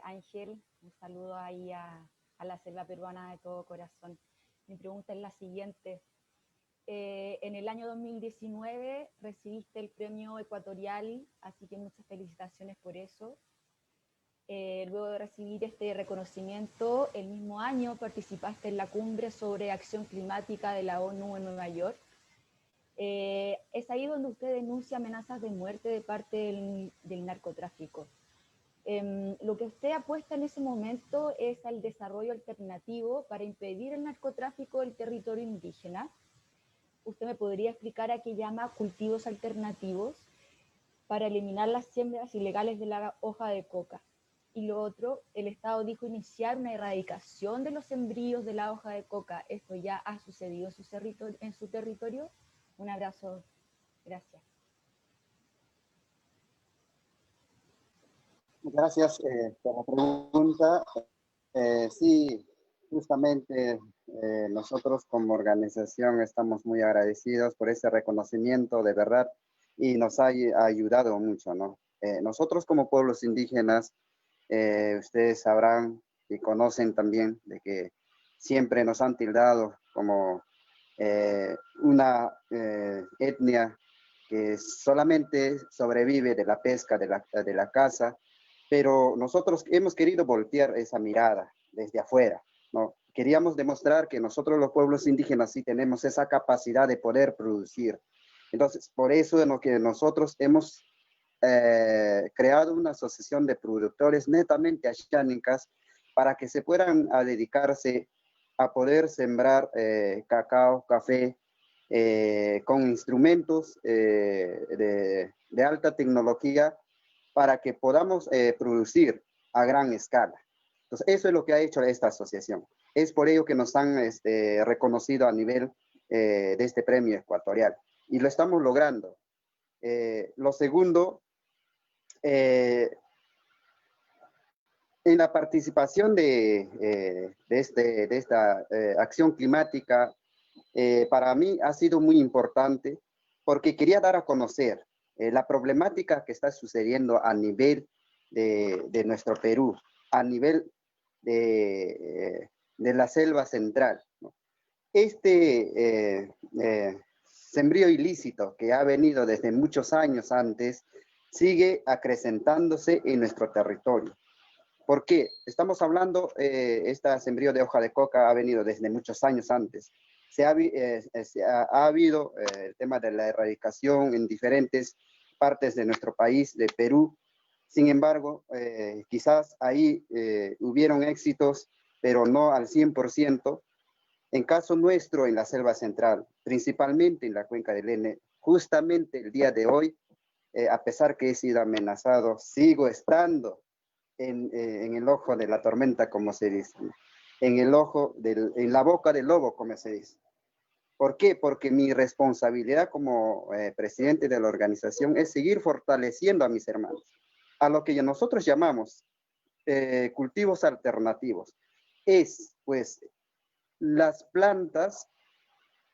Ángel. Un saludo ahí a la selva peruana de todo corazón. Mi pregunta es la siguiente. En el año 2019 recibiste el premio Ecuatorial, así que muchas felicitaciones por eso. Luego de recibir este reconocimiento, el mismo año participaste en la cumbre sobre acción climática de la ONU en Nueva York. Es ahí donde usted denuncia amenazas de muerte de parte del narcotráfico. Lo que usted apuesta en ese momento es al desarrollo alternativo para impedir el narcotráfico del territorio indígena. ¿Usted me podría explicar a qué llama cultivos alternativos para eliminar las siembras ilegales de la hoja de coca? Y lo otro, el Estado dijo iniciar una erradicación de los sembríos de la hoja de coca. ¿Esto ya ha sucedido en su territorio? Un abrazo. Gracias. Gracias por la pregunta. Sí, justamente nosotros como organización estamos muy agradecidos por ese reconocimiento de verdad y nos ha ayudado mucho, ¿no? Nosotros como pueblos indígenas, ustedes sabrán y conocen también de que siempre nos han tildado como una etnia que solamente sobrevive de la pesca, de la caza, pero nosotros hemos querido voltear esa mirada desde afuera, ¿no? Queríamos demostrar que nosotros los pueblos indígenas sí tenemos esa capacidad de poder producir. Entonces, por eso es lo que nosotros hemos creado una asociación de productores netamente ashánicas para que se puedan a dedicarse a poder sembrar cacao, café, con instrumentos de alta tecnología para que podamos producir a gran escala. Entonces, eso es lo que ha hecho esta asociación. Es por ello que nos han reconocido a nivel de este premio ecuatorial. Y lo estamos logrando. Lo segundo, en la participación de esta acción climática, para mí ha sido muy importante porque quería dar a conocer la problemática que está sucediendo a nivel de nuestro Perú, a nivel de la selva central, ¿no? Sembrío ilícito que ha venido desde muchos años antes sigue acrecentándose en nuestro territorio. ¿Por qué? Estamos hablando, este sembrío de hoja de coca ha venido desde muchos años antes. Ha habido el tema de la erradicación en diferentes partes de nuestro país, de Perú. Sin embargo, quizás ahí hubieron éxitos, pero no al 100%. En caso nuestro, en la selva central, principalmente en la cuenca del Ene, justamente el día de hoy, a pesar que he sido amenazado, sigo estando en el ojo de la tormenta, como se dice, en la boca del lobo, como se dice. ¿Por qué? Porque mi responsabilidad como presidente de la organización es seguir fortaleciendo a mis hermanos, a lo que nosotros llamamos cultivos alternativos. Es, pues, las plantas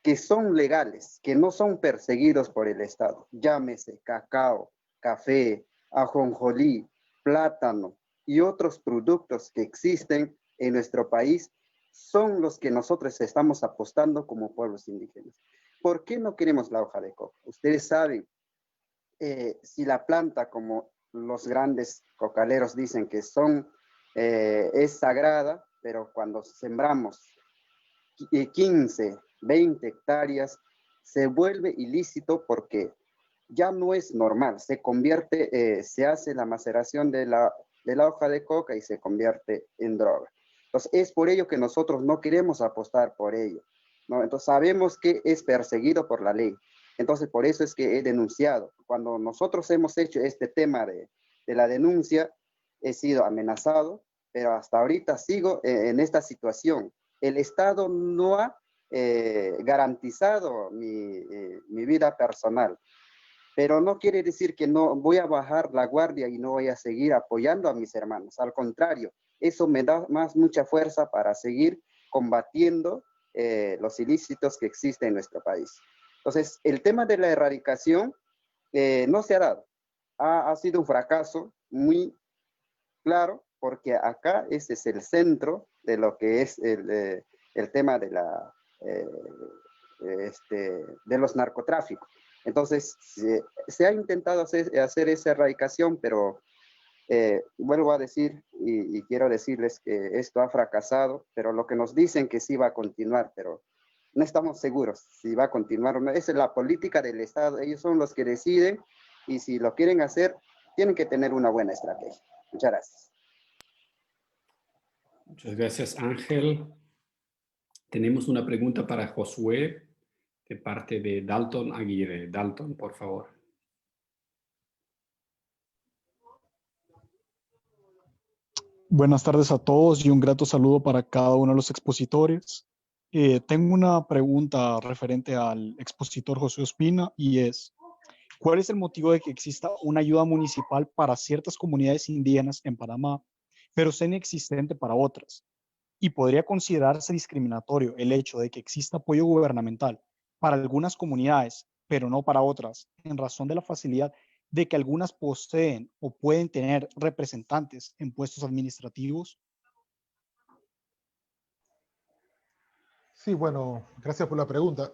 que son legales, que no son perseguidos por el Estado. Llámese cacao, café, ajonjolí, plátano y otros productos que existen en nuestro país son los que nosotros estamos apostando como pueblos indígenas. ¿Por qué no queremos la hoja de coca? Ustedes saben, si la planta, como los grandes cocaleros dicen que es sagrada, pero cuando sembramos 15, 20 hectáreas, se vuelve ilícito porque ya no es normal, se hace la maceración de la hoja de coca y se convierte en droga. Entonces, es por ello que nosotros no queremos apostar por ello, ¿no? Entonces, sabemos que es perseguido por la ley. Entonces, por eso es que he denunciado. Cuando nosotros hemos hecho este tema de la denuncia, he sido amenazado, pero hasta ahorita sigo en esta situación. El Estado no ha garantizado mi vida personal, pero no quiere decir que no voy a bajar la guardia y no voy a seguir apoyando a mis hermanos. Al contrario, eso me da mucha fuerza para seguir combatiendo los ilícitos que existen en nuestro país. Entonces, el tema de la erradicación no se ha dado. Ha sido un fracaso muy claro, porque acá ese es el centro de lo que es el tema de los narcotráficos. Entonces, se ha intentado hacer esa erradicación, pero vuelvo a decir y quiero decirles que esto ha fracasado, pero lo que nos dicen que sí va a continuar, pero no estamos seguros si va a continuar o no. Esa es la política del Estado, ellos son los que deciden y si lo quieren hacer, tienen que tener una buena estrategia. Muchas gracias. Muchas gracias, Ángel. Tenemos una pregunta para Josué de parte de Dalton Aguirre. Dalton, por favor. Buenas tardes a todos y un grato saludo para cada uno de los expositores. Tengo una pregunta referente al expositor José Ospina y es, ¿cuál es el motivo de que exista una ayuda municipal para ciertas comunidades indígenas en Panamá, pero sea inexistente para otras? ¿Y podría considerarse discriminatorio el hecho de que exista apoyo gubernamental para algunas comunidades, pero no para otras, en razón de la facilidad de que algunas poseen o pueden tener representantes en puestos administrativos? Sí, bueno, gracias por la pregunta.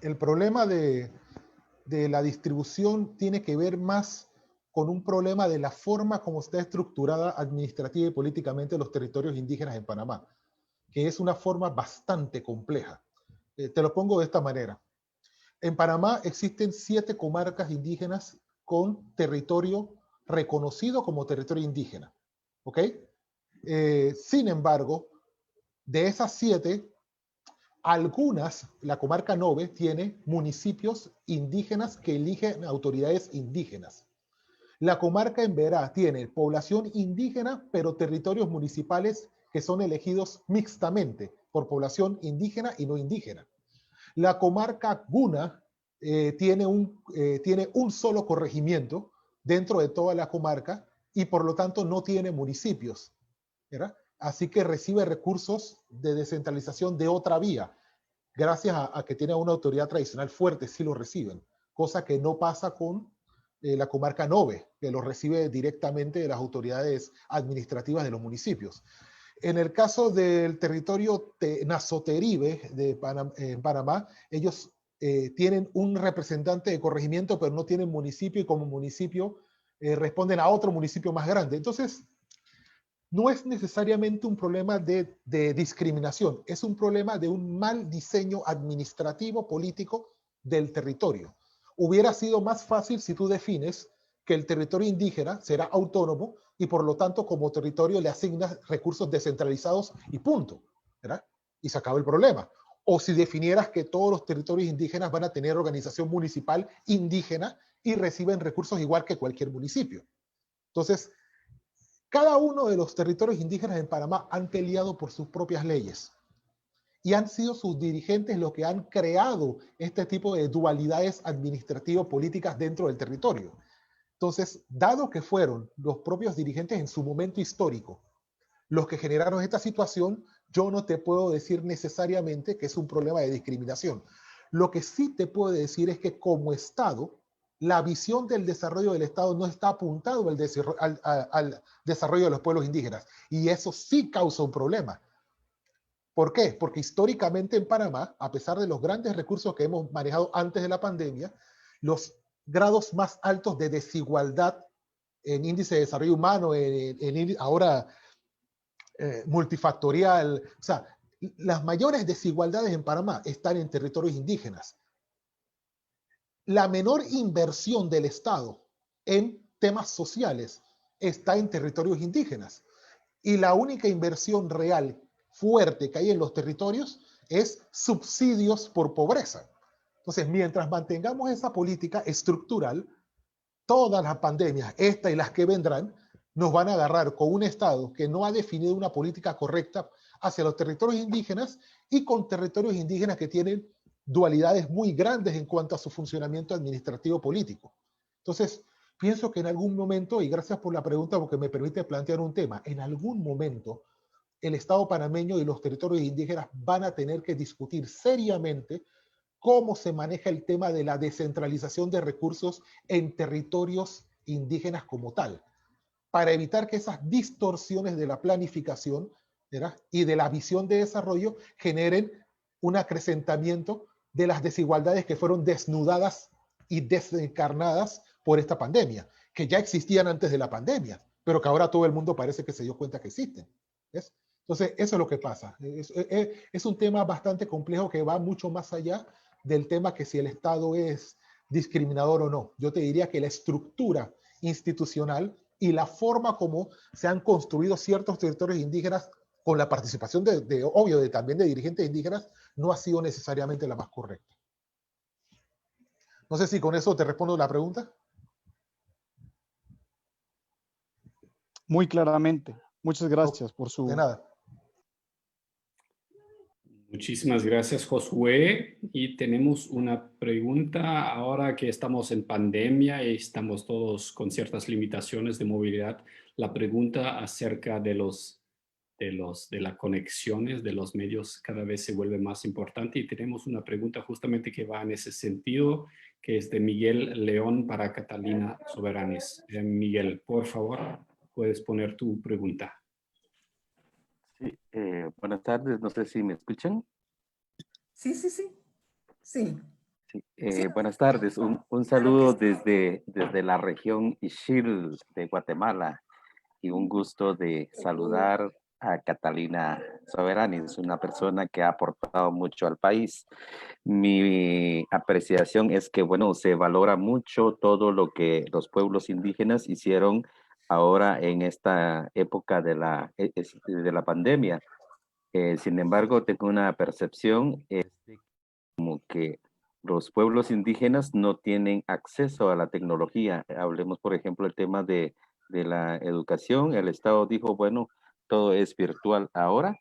El problema de la distribución tiene que ver más con un problema de la forma como está estructurada administrativa y políticamente los territorios indígenas en Panamá, que es una forma bastante compleja. Te lo pongo de esta manera. En Panamá existen 7 comarcas indígenas con territorio reconocido como territorio indígena. ¿Ok? Sin embargo, de esas 7, algunas, la comarca 9 tiene municipios indígenas que eligen autoridades indígenas. La comarca en Verá tiene población indígena, pero territorios municipales que son elegidos mixtamente por población indígena y no indígena. La comarca Guna tiene un solo corregimiento dentro de toda la comarca y por lo tanto no tiene municipios, ¿verdad? Así que recibe recursos de descentralización de otra vía. Gracias a que tiene una autoridad tradicional fuerte, sí lo reciben, cosa que no pasa con la comarca Nove, que lo recibe directamente de las autoridades administrativas de los municipios. En el caso del territorio Nazoteribe en Panamá, ellos tienen un representante de corregimiento, pero no tienen municipio y como municipio responden a otro municipio más grande. Entonces, no es necesariamente un problema de discriminación, es un problema de un mal diseño administrativo político del territorio. Hubiera sido más fácil si tú defines que el territorio indígena será autónomo y por lo tanto como territorio le asignas recursos descentralizados y punto, ¿verdad? Y se acaba el problema. O si definieras que todos los territorios indígenas van a tener organización municipal indígena y reciben recursos igual que cualquier municipio. Entonces, cada uno de los territorios indígenas en Panamá han peleado por sus propias leyes y han sido sus dirigentes los que han creado este tipo de dualidades administrativo-políticas dentro del territorio. Entonces, dado que fueron los propios dirigentes en su momento histórico los que generaron esta situación, yo no te puedo decir necesariamente que es un problema de discriminación. Lo que sí te puedo decir es que como Estado, la visión del desarrollo del Estado no está apuntado al desarrollo de los pueblos indígenas. Y eso sí causa un problema. ¿Por qué? Porque históricamente en Panamá, a pesar de los grandes recursos que hemos manejado antes de la pandemia, los grados más altos de desigualdad en índice de desarrollo humano, ahora multifactorial, o sea, las mayores desigualdades en Panamá están en territorios indígenas. La menor inversión del Estado en temas sociales está en territorios indígenas. Y la única inversión real fuerte que hay en los territorios es subsidios por pobreza. Entonces, mientras mantengamos esa política estructural, todas las pandemias, esta y las que vendrán, nos van a agarrar con un Estado que no ha definido una política correcta hacia los territorios indígenas y con territorios indígenas que tienen dualidades muy grandes en cuanto a su funcionamiento administrativo político. Entonces, pienso que en algún momento, y gracias por la pregunta porque me permite plantear un tema, en algún momento el Estado panameño y los territorios indígenas van a tener que discutir seriamente cómo se maneja el tema de la descentralización de recursos en territorios indígenas como tal, para evitar que esas distorsiones de la planificación, ¿verdad?, y de la visión de desarrollo generen un acrecentamiento de las desigualdades que fueron desnudadas y desencarnadas por esta pandemia, que ya existían antes de la pandemia, pero que ahora todo el mundo parece que se dio cuenta que existen. ¿Ves? Entonces, eso es lo que pasa. Es un tema bastante complejo que va mucho más allá del tema que si el Estado es discriminador o no. Yo te diría que la estructura institucional y la forma como se han construido ciertos territorios indígenas con la participación también de dirigentes indígenas, no ha sido necesariamente la más correcta. No sé si con eso te respondo la pregunta. Muy claramente. Muchas gracias por su... De nada. Muchísimas gracias, Josué. Y tenemos una pregunta ahora que estamos en pandemia y estamos todos con ciertas limitaciones de movilidad. La pregunta acerca de las conexiones de los medios cada vez se vuelve más importante, y tenemos una pregunta justamente que va en ese sentido, que es de Miguel León para Catalina Soberanis. Miguel, por favor, puedes poner tu pregunta. Sí, buenas tardes, no sé si me escuchan. Sí. Sí. Sí, buenas tardes, un saludo desde la región Ixil de Guatemala, y un gusto de saludar a Catalina Soberanis, una persona que ha aportado mucho al país. Mi apreciación es que, bueno, se valora mucho todo lo que los pueblos indígenas hicieron ahora en esta época de la pandemia. Sin embargo, tengo una percepción como que los pueblos indígenas no tienen acceso a la tecnología. Hablemos, por ejemplo, el tema de la educación. El Estado dijo, bueno, todo es virtual ahora,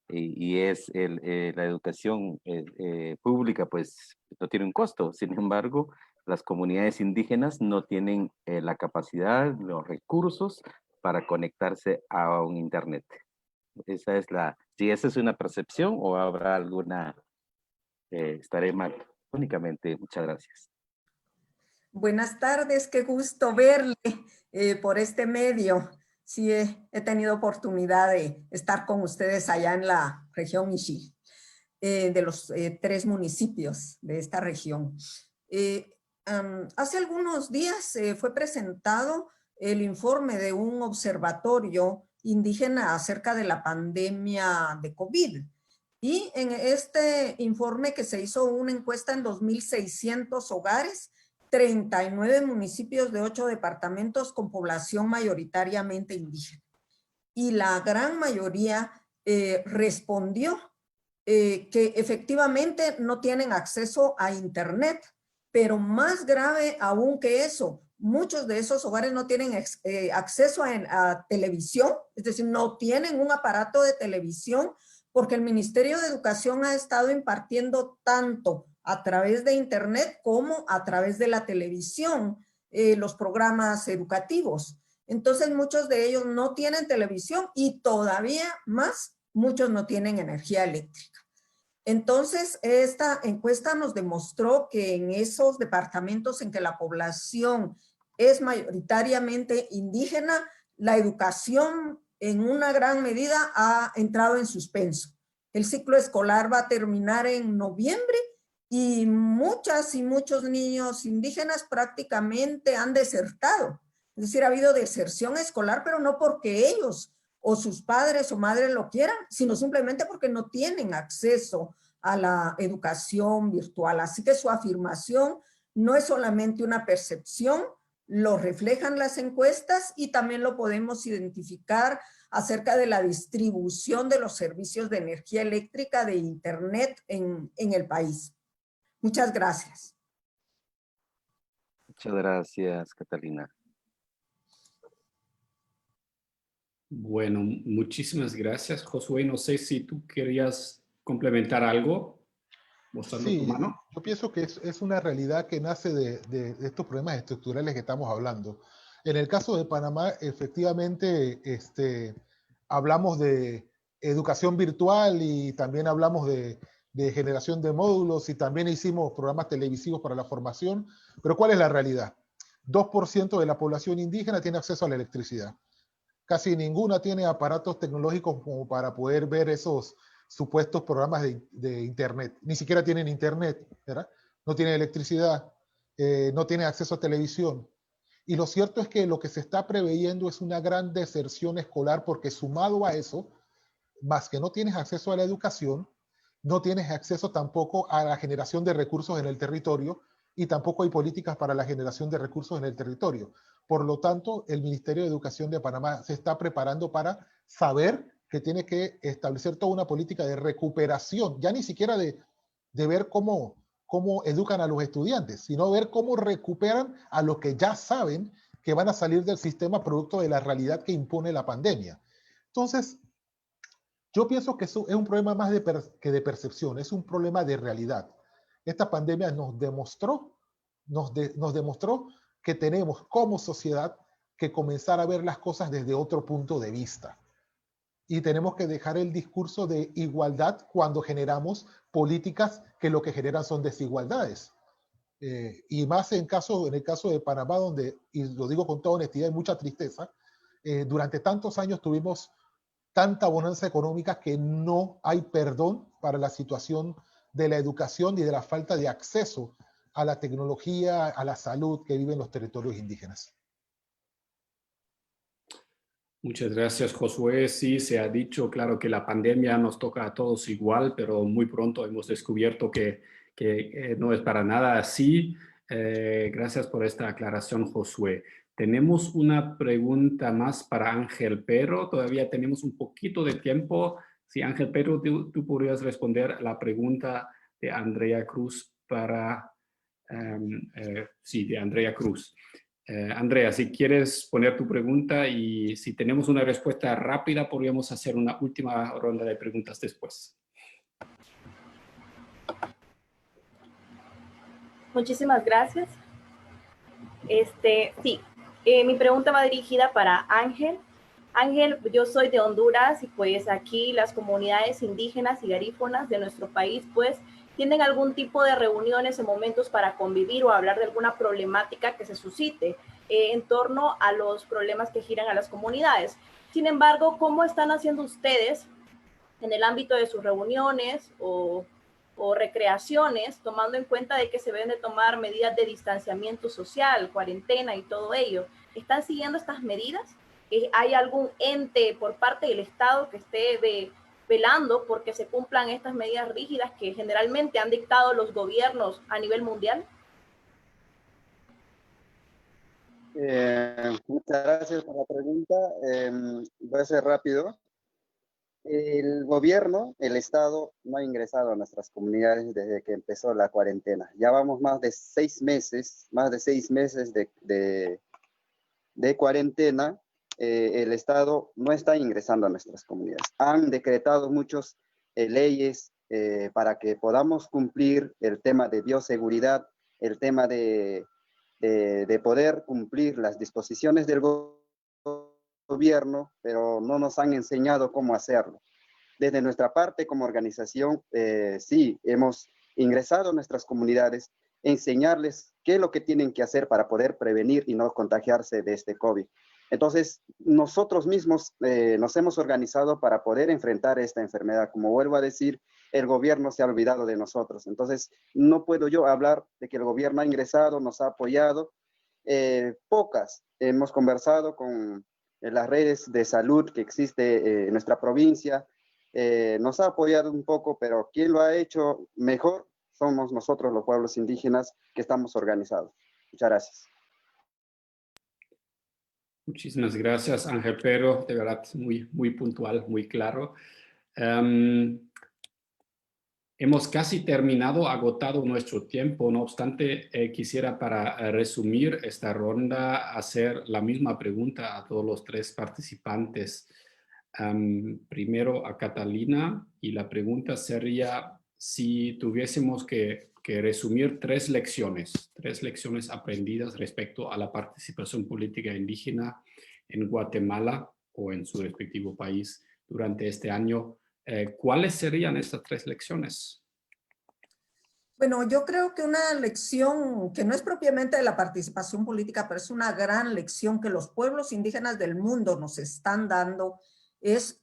y la educación pública, pues no tiene un costo. Sin embargo, las comunidades indígenas no tienen la capacidad, los recursos para conectarse a un internet. Esa es si esa es una percepción o habrá alguna, estaré mal. Únicamente, muchas gracias. Buenas tardes, qué gusto verle por este medio. Sí, he tenido oportunidad de estar con ustedes allá en la región Ixil, de los 3 municipios de esta región. Hace algunos días fue presentado el informe de un observatorio indígena acerca de la pandemia de COVID. Y en este informe, que se hizo una encuesta en 2.600 hogares, 39 municipios de 8 departamentos con población mayoritariamente indígena. Y la gran mayoría respondió que efectivamente no tienen acceso a internet, pero más grave aún que eso, muchos de esos hogares no tienen acceso a televisión, es decir, no tienen un aparato de televisión, porque el Ministerio de Educación ha estado impartiendo tanto a través de internet como a través de la televisión los programas educativos. Entonces muchos de ellos no tienen televisión, y todavía más, muchos no tienen energía eléctrica. Entonces, esta encuesta nos demostró que en esos departamentos en que la población es mayoritariamente indígena, la educación en una gran medida ha entrado en suspenso. El ciclo escolar va a terminar en noviembre, y muchas y muchos niños indígenas prácticamente han desertado. Es decir, ha habido deserción escolar, pero no porque ellos o sus padres o madres lo quieran, sino simplemente porque no tienen acceso a la educación virtual. Así que su afirmación no es solamente una percepción, lo reflejan las encuestas, y también lo podemos identificar acerca de la distribución de los servicios de energía eléctrica de internet en el país. Muchas gracias. Muchas gracias, Catalina. Bueno, muchísimas gracias, Josué. No sé si tú querías complementar algo, mostrando tu mano. Yo pienso que es una realidad que nace de estos problemas estructurales que estamos hablando. En el caso de Panamá, efectivamente, hablamos de educación virtual, y también hablamos de generación de módulos, y también hicimos programas televisivos para la formación. Pero ¿cuál es la realidad? 2% de la población indígena tiene acceso a la electricidad. Casi ninguna tiene aparatos tecnológicos como para poder ver esos supuestos programas de internet. Ni siquiera tienen internet, ¿verdad? No tienen electricidad, no tienen acceso a televisión. Y lo cierto es que lo que se está preveyendo es una gran deserción escolar, porque sumado a eso, más que no tienes acceso a la educación, no tienes acceso tampoco a la generación de recursos en el territorio, y tampoco hay políticas para la generación de recursos en el territorio. Por lo tanto, el Ministerio de Educación de Panamá se está preparando para saber que tiene que establecer toda una política de recuperación, ya ni siquiera de ver cómo educan a los estudiantes, sino ver cómo recuperan a los que ya saben que van a salir del sistema producto de la realidad que impone la pandemia. Entonces, yo pienso que eso es un problema más que de percepción, es un problema de realidad. Esta pandemia nos demostró que tenemos como sociedad que comenzar a ver las cosas desde otro punto de vista. Y tenemos que dejar el discurso de igualdad cuando generamos políticas que lo que generan son desigualdades. Y más en el caso de Panamá, donde, y lo digo con toda honestidad y mucha tristeza, durante tantos años tuvimos tanta bonanza económica que no hay perdón para la situación de la educación y de la falta de acceso a la tecnología, a la salud que viven los territorios indígenas. Muchas gracias, Josué. Sí, se ha dicho, claro, que la pandemia nos toca a todos igual, pero muy pronto hemos descubierto que no es para nada así. Gracias por esta aclaración, Josué. Tenemos una pregunta más para Ángel Pero. Todavía tenemos un poquito de tiempo. Sí, Ángel Pero, tú podrías responder la pregunta de Andrea Cruz para... sí, de Andrea Cruz. Andrea, si quieres poner tu pregunta y si tenemos una respuesta rápida, podríamos hacer una última ronda de preguntas después. Muchísimas gracias. Sí, mi pregunta va dirigida para Ángel. Ángel, yo soy de Honduras y pues aquí las comunidades indígenas y garífonas de nuestro país pues tienen algún tipo de reuniones en momentos para convivir o hablar de alguna problemática que se suscite en torno a los problemas que giran a las comunidades. Sin embargo, ¿cómo están haciendo ustedes en el ámbito de sus reuniones o recreaciones, tomando en cuenta de que se deben de tomar medidas de distanciamiento social, cuarentena y todo ello? ¿Están siguiendo estas medidas? ¿Hay algún ente por parte del Estado que esté velando porque se cumplan estas medidas rígidas que generalmente han dictado los gobiernos a nivel mundial? Muchas gracias por la pregunta. Voy a ser rápido. El gobierno, el Estado, no ha ingresado a nuestras comunidades desde que empezó la cuarentena. Ya vamos más de 6 meses de cuarentena. El Estado no está ingresando a nuestras comunidades. Han decretado muchas leyes para que podamos cumplir el tema de bioseguridad, el tema de poder cumplir las disposiciones del gobierno, pero no nos han enseñado cómo hacerlo. Desde nuestra parte como organización, sí, hemos ingresado a nuestras comunidades, enseñarles qué es lo que tienen que hacer para poder prevenir y no contagiarse de este COVID. Entonces, nosotros mismos nos hemos organizado para poder enfrentar esta enfermedad. Como vuelvo a decir, el gobierno se ha olvidado de nosotros. Entonces, no puedo yo hablar de que el gobierno ha ingresado, nos ha apoyado. Pocas. Hemos conversado con las redes de salud que existe en nuestra provincia. Nos ha apoyado un poco, pero quien lo ha hecho mejor somos nosotros, los pueblos indígenas, que estamos organizados. Muchas gracias. Muchísimas gracias, Ángel Pero, de verdad muy puntual, muy claro. Hemos casi terminado, agotado nuestro tiempo. No obstante, quisiera para resumir esta ronda hacer la misma pregunta a todos los 3 participantes. Primero a Catalina, y la pregunta sería si tuviésemos que resumir 3 lecciones aprendidas respecto a la participación política indígena en Guatemala o en su respectivo país durante este año. ¿Cuáles serían estas 3 lecciones? Bueno, yo creo que una lección que no es propiamente de la participación política, pero es una gran lección que los pueblos indígenas del mundo nos están dando, es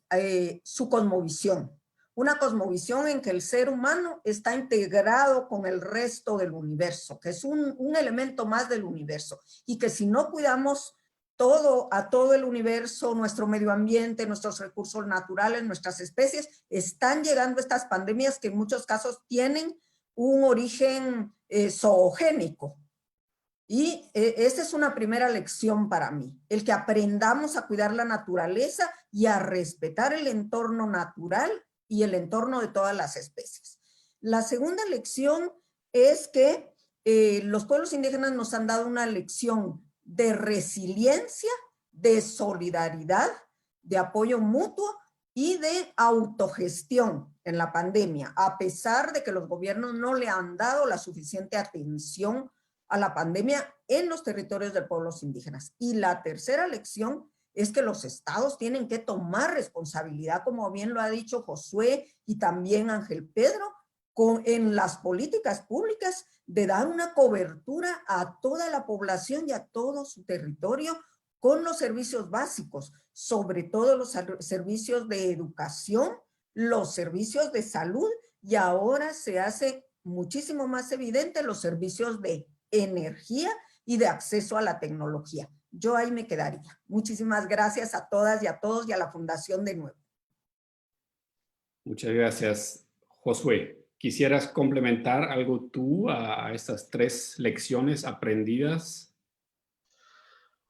su cosmovisión. Una cosmovisión en que el ser humano está integrado con el resto del universo, que es un elemento más del universo, y que si no cuidamos a todo el universo, nuestro medio ambiente, nuestros recursos naturales, nuestras especies, están llegando estas pandemias que en muchos casos tienen un origen zoogénico. Y esa es una primera lección para mí, el que aprendamos a cuidar la naturaleza y a respetar el entorno natural y el entorno de todas las especies. La segunda lección es que los pueblos indígenas nos han dado una lección de resiliencia, de solidaridad, de apoyo mutuo y de autogestión en la pandemia, a pesar de que los gobiernos no le han dado la suficiente atención a la pandemia en los territorios de pueblos indígenas. Y la tercera lección es que los estados tienen que tomar responsabilidad, como bien lo ha dicho Josué y también Ángel Pedro, en las políticas públicas de dar una cobertura a toda la población y a todo su territorio con los servicios básicos, sobre todo los servicios de educación, los servicios de salud, y ahora se hace muchísimo más evidente los servicios de energía y de acceso a la tecnología. Yo ahí me quedaría. Muchísimas gracias a todas y a todos y a la Fundación de nuevo. Muchas gracias, Josué. ¿Quisieras complementar algo tú a estas 3 lecciones aprendidas?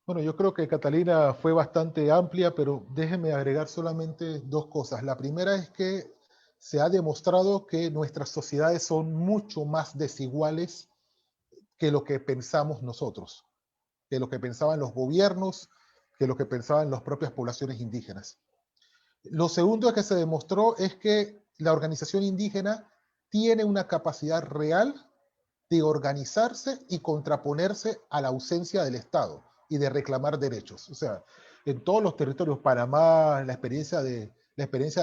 Bueno, yo creo que Catalina fue bastante amplia, pero déjenme agregar solamente 2 cosas. La primera es que se ha demostrado que nuestras sociedades son mucho más desiguales que lo que pensamos nosotros, que lo que pensaban los gobiernos, que lo que pensaban las propias poblaciones indígenas. Lo segundo que se demostró es que la organización indígena tiene una capacidad real de organizarse y contraponerse a la ausencia del Estado y de reclamar derechos. O sea, en todos los territorios, Panamá, la experiencia de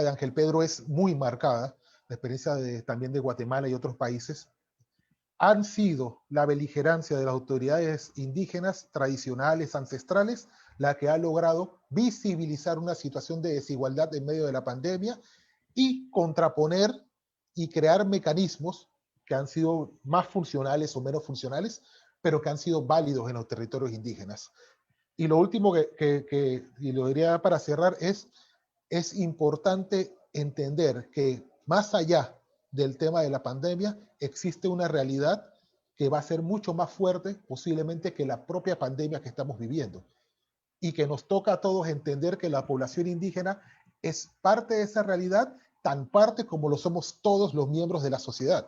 Ángel Pedro es muy marcada, la experiencia también de Guatemala y otros países, han sido la beligerancia de las autoridades indígenas tradicionales, ancestrales, la que ha logrado visibilizar una situación de desigualdad en medio de la pandemia y contraponer y crear mecanismos que han sido más funcionales o menos funcionales, pero que han sido válidos en los territorios indígenas. Y lo último y lo diría para cerrar, es importante entender que más allá del tema de la pandemia, existe una realidad que va a ser mucho más fuerte posiblemente que la propia pandemia que estamos viviendo. Y que nos toca a todos entender que la población indígena es parte de esa realidad, tan parte como lo somos todos los miembros de la sociedad.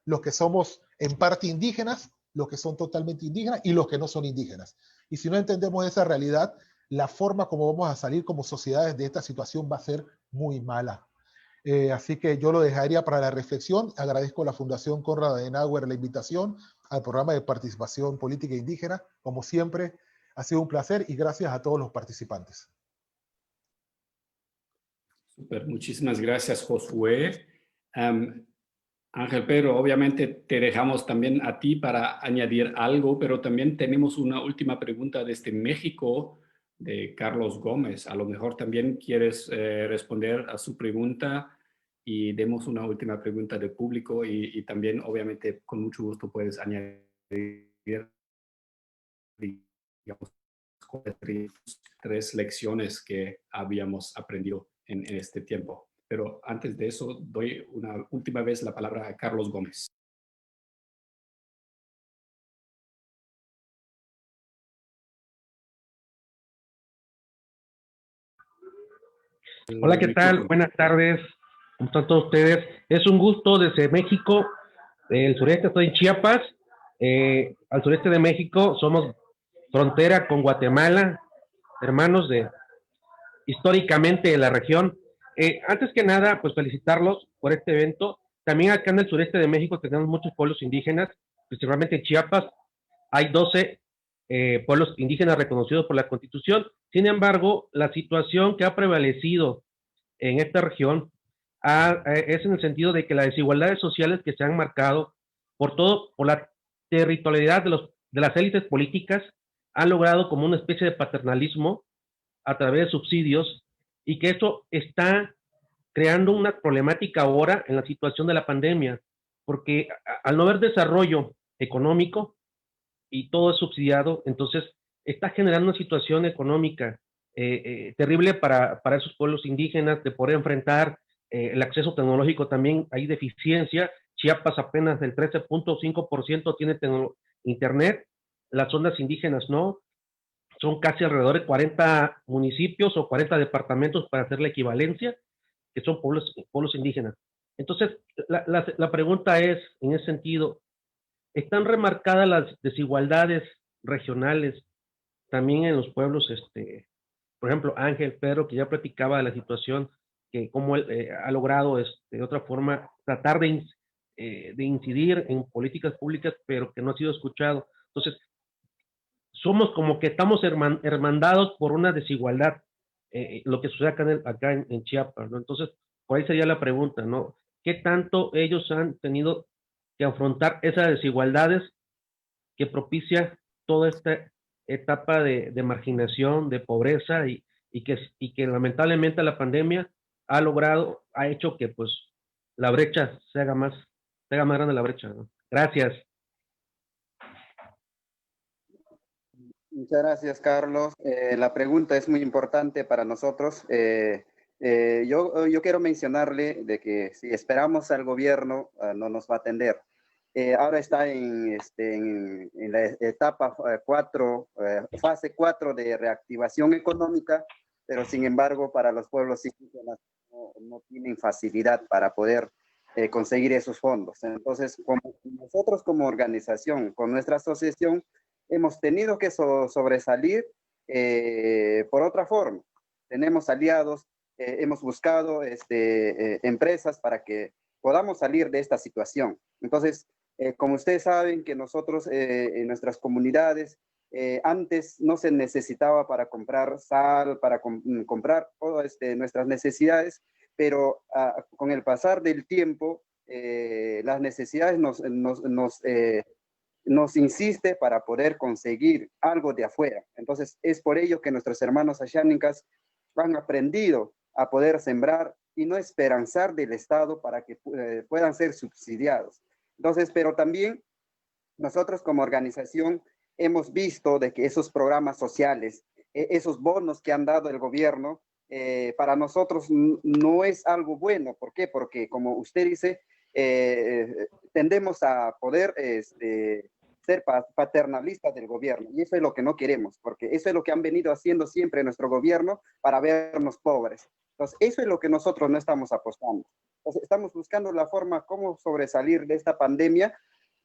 Los que somos en parte indígenas, los que son totalmente indígenas y los que no son indígenas. Y si no entendemos esa realidad, la forma como vamos a salir como sociedades de esta situación va a ser muy mala. Así que yo lo dejaría para la reflexión. Agradezco a la Fundación Konrad Adenauer la invitación al programa de participación política indígena. Como siempre, ha sido un placer y gracias a todos los participantes. Super, muchísimas gracias, Josué. Ángel Pedro, obviamente te dejamos también a ti para añadir algo, pero también tenemos una última pregunta desde México de Carlos Gómez. A lo mejor también quieres responder a su pregunta y demos una última pregunta del público y también obviamente con mucho gusto puedes añadir, digamos, 3 lecciones que habíamos aprendido en este tiempo. Pero antes de eso, doy una última vez la palabra a Carlos Gómez. Hola, ¿qué tal? Buenas tardes. ¿Cómo están todos ustedes? Es un gusto desde México, el sureste, estoy en Chiapas. Al sureste de México somos frontera con Guatemala, hermanos históricamente de la región. Antes que nada, pues felicitarlos por este evento. También acá en el sureste de México tenemos muchos pueblos indígenas, principalmente en Chiapas. Hay 12 pueblos indígenas reconocidos por la Constitución. Sin embargo, la situación que ha prevalecido en esta región es en el sentido de que las desigualdades sociales que se han marcado por la territorialidad de las élites políticas han logrado como una especie de paternalismo a través de subsidios, y que esto está creando una problemática ahora en la situación de la pandemia, porque al no haber desarrollo económico y todo es subsidiado, entonces está generando una situación económica terrible para esos pueblos indígenas de poder enfrentar el acceso tecnológico. También hay deficiencia Chiapas apenas el 13.5% tiene internet, las zonas indígenas no, son casi alrededor de 40 municipios o 40 departamentos para hacer la equivalencia, que son pueblos indígenas. Entonces, la pregunta es, en ese sentido, ¿están remarcadas las desigualdades regionales también en los pueblos? Por ejemplo, Ángel, Pedro, que ya platicaba de la situación, que cómo él ha logrado de otra forma tratar de incidir en políticas públicas, pero que no ha sido escuchado. Entonces, somos como que estamos hermandados por una desigualdad, lo que sucede acá en Chiapas, ¿no? Entonces, por ahí sería la pregunta, ¿no? ¿Qué tanto ellos han tenido que afrontar esas desigualdades que propicia toda esta etapa de marginación, de pobreza y que lamentablemente la pandemia ha hecho que pues la brecha se haga más grande la brecha, ¿no? Gracias. Muchas gracias, Carlos. La pregunta es muy importante para nosotros. Yo quiero mencionarle de que si esperamos al gobierno, no nos va a atender. Ahora está en la etapa 4, fase 4 de reactivación económica, pero sin embargo para los pueblos indígenas no tienen facilidad para poder conseguir esos fondos. Entonces, nosotros como organización, con nuestra asociación, hemos tenido que sobresalir por otra forma. Tenemos aliados, hemos buscado empresas para que podamos salir de esta situación. Entonces, como ustedes saben que nosotros en nuestras comunidades, antes no se necesitaba para comprar sal, para comprar todas nuestras necesidades, pero con el pasar del tiempo, las necesidades nos insiste para poder conseguir algo de afuera. Entonces, es por ello que nuestros hermanos ashánicas han aprendido a poder sembrar y no esperanzar del Estado para que puedan ser subsidiados. Entonces, pero también nosotros como organización hemos visto de que esos programas sociales, esos bonos que han dado el gobierno, para nosotros no es algo bueno. ¿Por qué? Porque, como usted dice, tendemos a poder ser paternalistas del gobierno, y eso es lo que no queremos, porque eso es lo que han venido haciendo siempre nuestro gobierno para vernos pobres. Entonces, eso es lo que nosotros no estamos apostando. Entonces, estamos buscando la forma cómo sobresalir de esta pandemia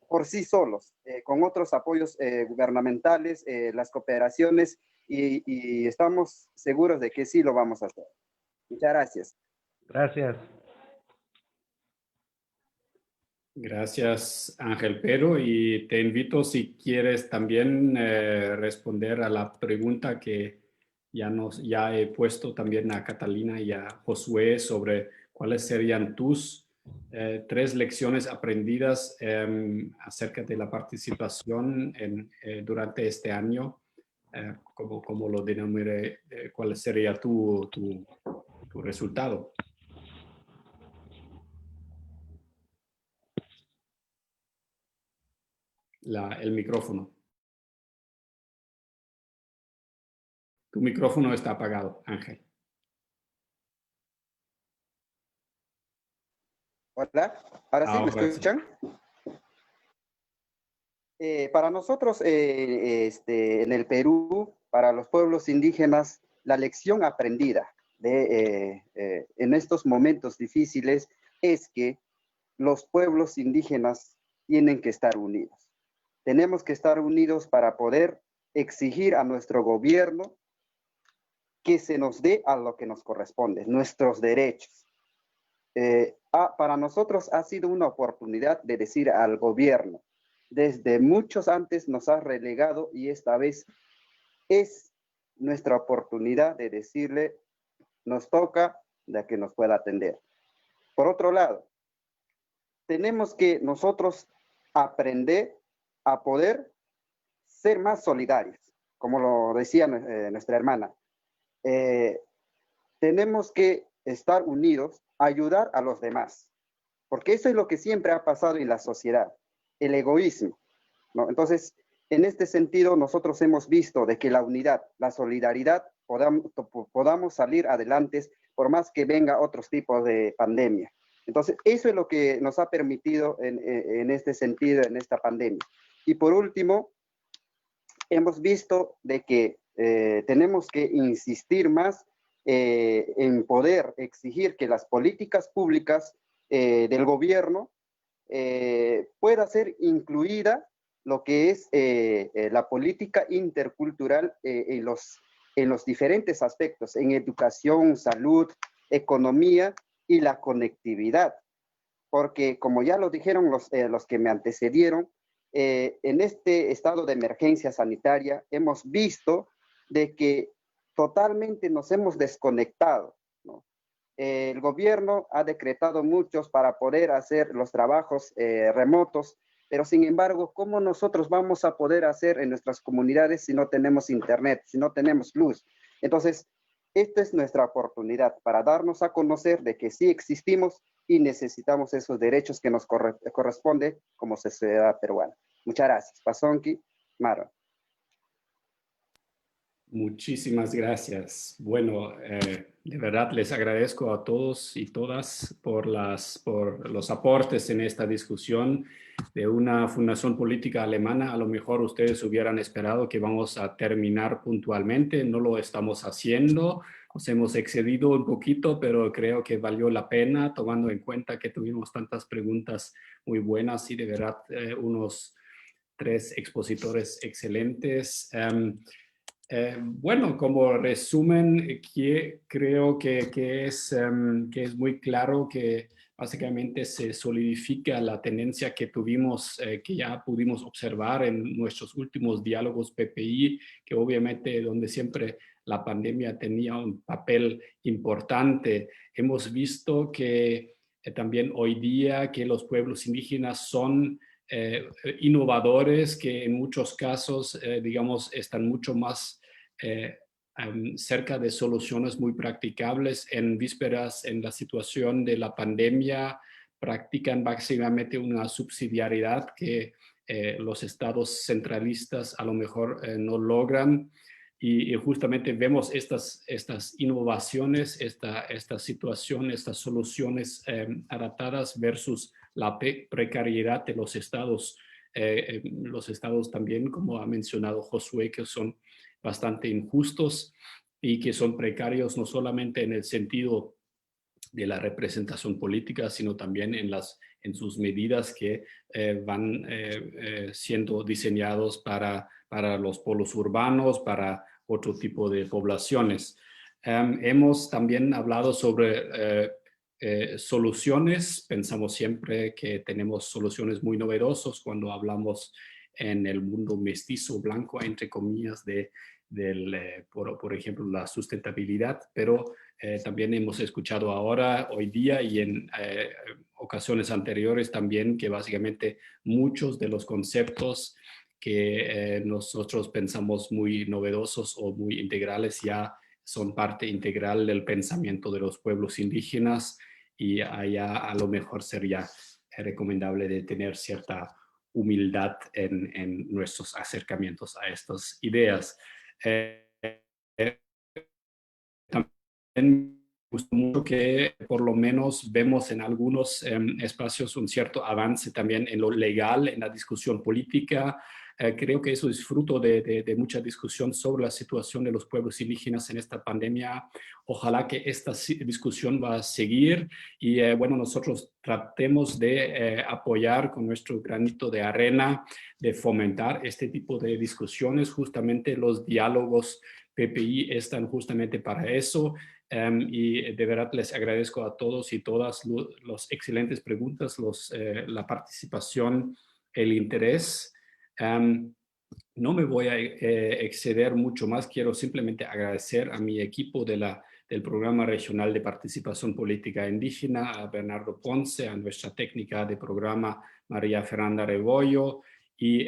por sí solos, con otros apoyos gubernamentales, las cooperaciones, y estamos seguros de que sí lo vamos a hacer. Muchas gracias. Gracias. Gracias, Ángel Pedro, y te invito, si quieres, también responder a la pregunta que ya he puesto también a Catalina y a Josué sobre cuáles serían tus 3 lecciones aprendidas acerca de la participación durante este año, como lo denominé, cuál sería tu resultado. El micrófono. Tu micrófono está apagado, Ángel. Hola, ¿ahora sí me escuchan? Para nosotros en el Perú, para los pueblos indígenas, la lección aprendida en estos momentos difíciles es que los pueblos indígenas tienen que estar unidos. Tenemos que estar unidos para poder exigir a nuestro gobierno que se nos dé a lo que nos corresponde, nuestros derechos. Para nosotros ha sido una oportunidad de decir al gobierno, desde muchos antes nos ha relegado, y esta vez es nuestra oportunidad de decirle, nos toca de que nos pueda atender. Por otro lado, tenemos que nosotros aprender a poder ser más solidarios, como lo decía nuestra hermana. Tenemos que estar unidos, ayudar a los demás, porque eso es lo que siempre ha pasado en la sociedad, el egoísmo, ¿no? Entonces, en este sentido, nosotros hemos visto de que la unidad, la solidaridad, podamos salir adelante por más que venga otros tipos de pandemia. Entonces, eso es lo que nos ha permitido en este sentido, en esta pandemia. Y por último, hemos visto de que tenemos que insistir más en poder exigir que las políticas públicas del gobierno pueda ser incluida lo que es la política intercultural en los diferentes aspectos, en educación, salud, economía y la conectividad. Porque como ya lo dijeron los que me antecedieron, en este estado de emergencia sanitaria hemos visto de que totalmente nos hemos desconectado, ¿no? El gobierno ha decretado muchos para poder hacer los trabajos remotos, pero sin embargo, ¿cómo nosotros vamos a poder hacer en nuestras comunidades si no tenemos internet, si no tenemos luz? Entonces, esta es nuestra oportunidad para darnos a conocer de que sí existimos y necesitamos esos derechos que nos corresponde como sociedad peruana. Muchas gracias. Pasonki, Maro. Muchísimas gracias. Bueno, de verdad les agradezco a todos y todas por los aportes en esta discusión de una fundación política alemana. A lo mejor ustedes hubieran esperado que vamos a terminar puntualmente. No lo estamos haciendo. Nos hemos excedido un poquito, pero creo que valió la pena, tomando en cuenta que tuvimos tantas preguntas muy buenas y de verdad unos 3 expositores excelentes. Bueno, como resumen, creo que es muy claro que básicamente se solidifica la tendencia que tuvimos, que ya pudimos observar en nuestros últimos diálogos PPI, que obviamente donde siempre la pandemia tenía un papel importante. Hemos visto que también hoy día que los pueblos indígenas son innovadores, que en muchos casos, digamos, están mucho más cerca de soluciones muy practicables. En vísperas, en la situación de la pandemia, practican básicamente una subsidiariedad que los estados centralistas a lo mejor no logran. Y justamente vemos estas innovaciones, esta situación, estas soluciones adaptadas versus la precariedad de los estados también, como ha mencionado Josué, que son bastante injustos y que son precarios no solamente en el sentido de la representación política, sino también en sus medidas que van siendo diseñados para los polos urbanos, para otro tipo de poblaciones. Hemos también hablado sobre soluciones. Pensamos siempre que tenemos soluciones muy novedosas cuando hablamos en el mundo mestizo, blanco, entre comillas, por ejemplo, la sustentabilidad, pero también hemos escuchado ahora, hoy día y en ocasiones anteriores también, que básicamente muchos de los conceptos que nosotros pensamos muy novedosos o muy integrales ya son parte integral del pensamiento de los pueblos indígenas, y allá a lo mejor sería recomendable de tener cierta humildad en nuestros acercamientos a estas ideas. También me gustó mucho que por lo menos vemos en algunos espacios un cierto avance también en lo legal, en la discusión política. Creo que eso es fruto de mucha discusión sobre la situación de los pueblos indígenas en esta pandemia. Ojalá que esta discusión va a seguir y bueno, nosotros tratemos de apoyar con nuestro granito de arena, de fomentar este tipo de discusiones. Justamente los diálogos PPI están justamente para eso. Y de verdad les agradezco a todos y todas las excelentes preguntas, la participación, el interés. No me voy a exceder mucho más. Quiero simplemente agradecer a mi equipo del Programa Regional de Participación Política Indígena, a Bernardo Ponce, a nuestra técnica de programa María Fernanda Rebollo, y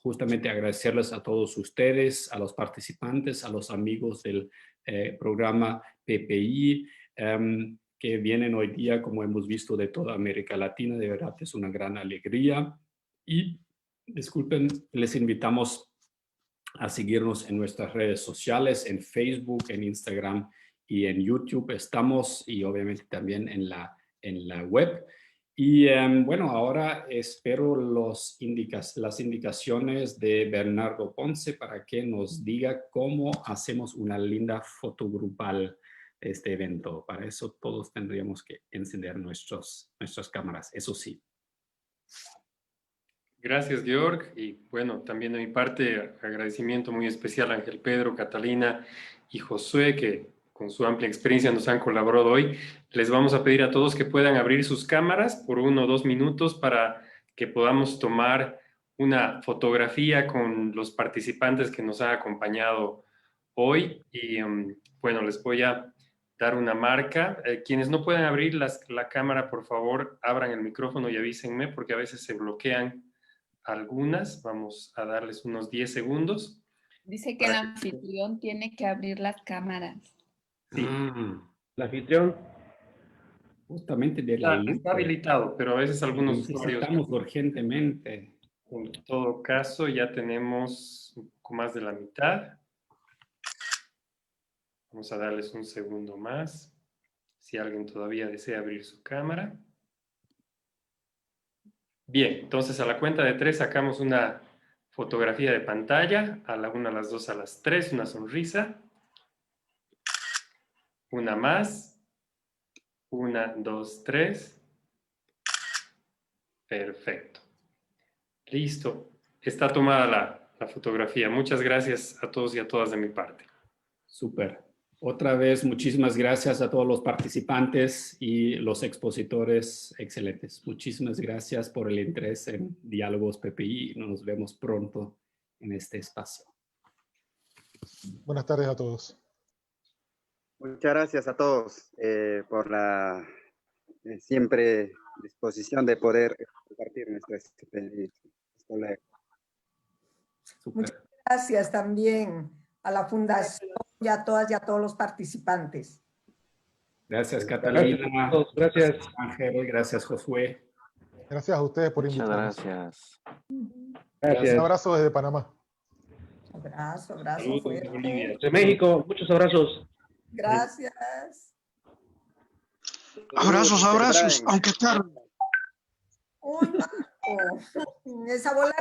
justamente agradecerles a todos ustedes, a los participantes, a los amigos del programa PPI, que vienen hoy día, como hemos visto, de toda América Latina. De verdad es una gran alegría. Y disculpen, les invitamos a seguirnos en nuestras redes sociales, en Facebook, en Instagram y en YouTube estamos, y obviamente también en en la web. Y bueno, ahora espero las indicaciones de Bernardo Ponce para que nos diga cómo hacemos una linda foto grupal de este evento. Para eso todos tendríamos que encender nuestras cámaras, eso sí. Gracias, Georg. Y bueno, también de mi parte, agradecimiento muy especial a Ángel Pedro, Catalina y Josué, que con su amplia experiencia nos han colaborado hoy. Les vamos a pedir a todos que puedan abrir sus cámaras por 1 o 2 minutos para que podamos tomar una fotografía con los participantes que nos han acompañado hoy. Y bueno, les voy a dar una marca. Quienes no puedan abrir la cámara, por favor, abran el micrófono y avísenme, porque a veces se bloquean algunas. Vamos a darles unos 10 segundos. Dice que el anfitrión tiene que abrir las cámaras. Sí. El anfitrión justamente de la está habilitado, pero a veces algunos usuarios... Necesitamos urgentemente. En todo caso, ya tenemos un poco más de la mitad. Vamos a darles un segundo más. Si alguien todavía desea abrir su cámara. Bien, entonces a la cuenta de 3 sacamos una fotografía de pantalla. A la 1, a las 2, a las 3, una sonrisa. Una más. 1, 2, 3. Perfecto. Listo. Está tomada la fotografía. Muchas gracias a todos y a todas de mi parte. Súper. Otra vez, muchísimas gracias a todos los participantes y los expositores excelentes. Muchísimas gracias por el interés en Diálogos PPI. Nos vemos pronto en este espacio. Buenas tardes a todos. Muchas gracias a todos por la siempre disposición de poder compartir nuestras experiencias. Muchas gracias también a la Fundación y a todas y a todos los participantes. Gracias, Catalina. Gracias, Ángel. Gracias, Josué. Gracias a ustedes por invitarnos. Muchas gracias. Un abrazo desde Panamá. Abrazo. De México, muchos abrazos. Gracias. Abrazos, aunque tarde. Uy, Marco, esa bola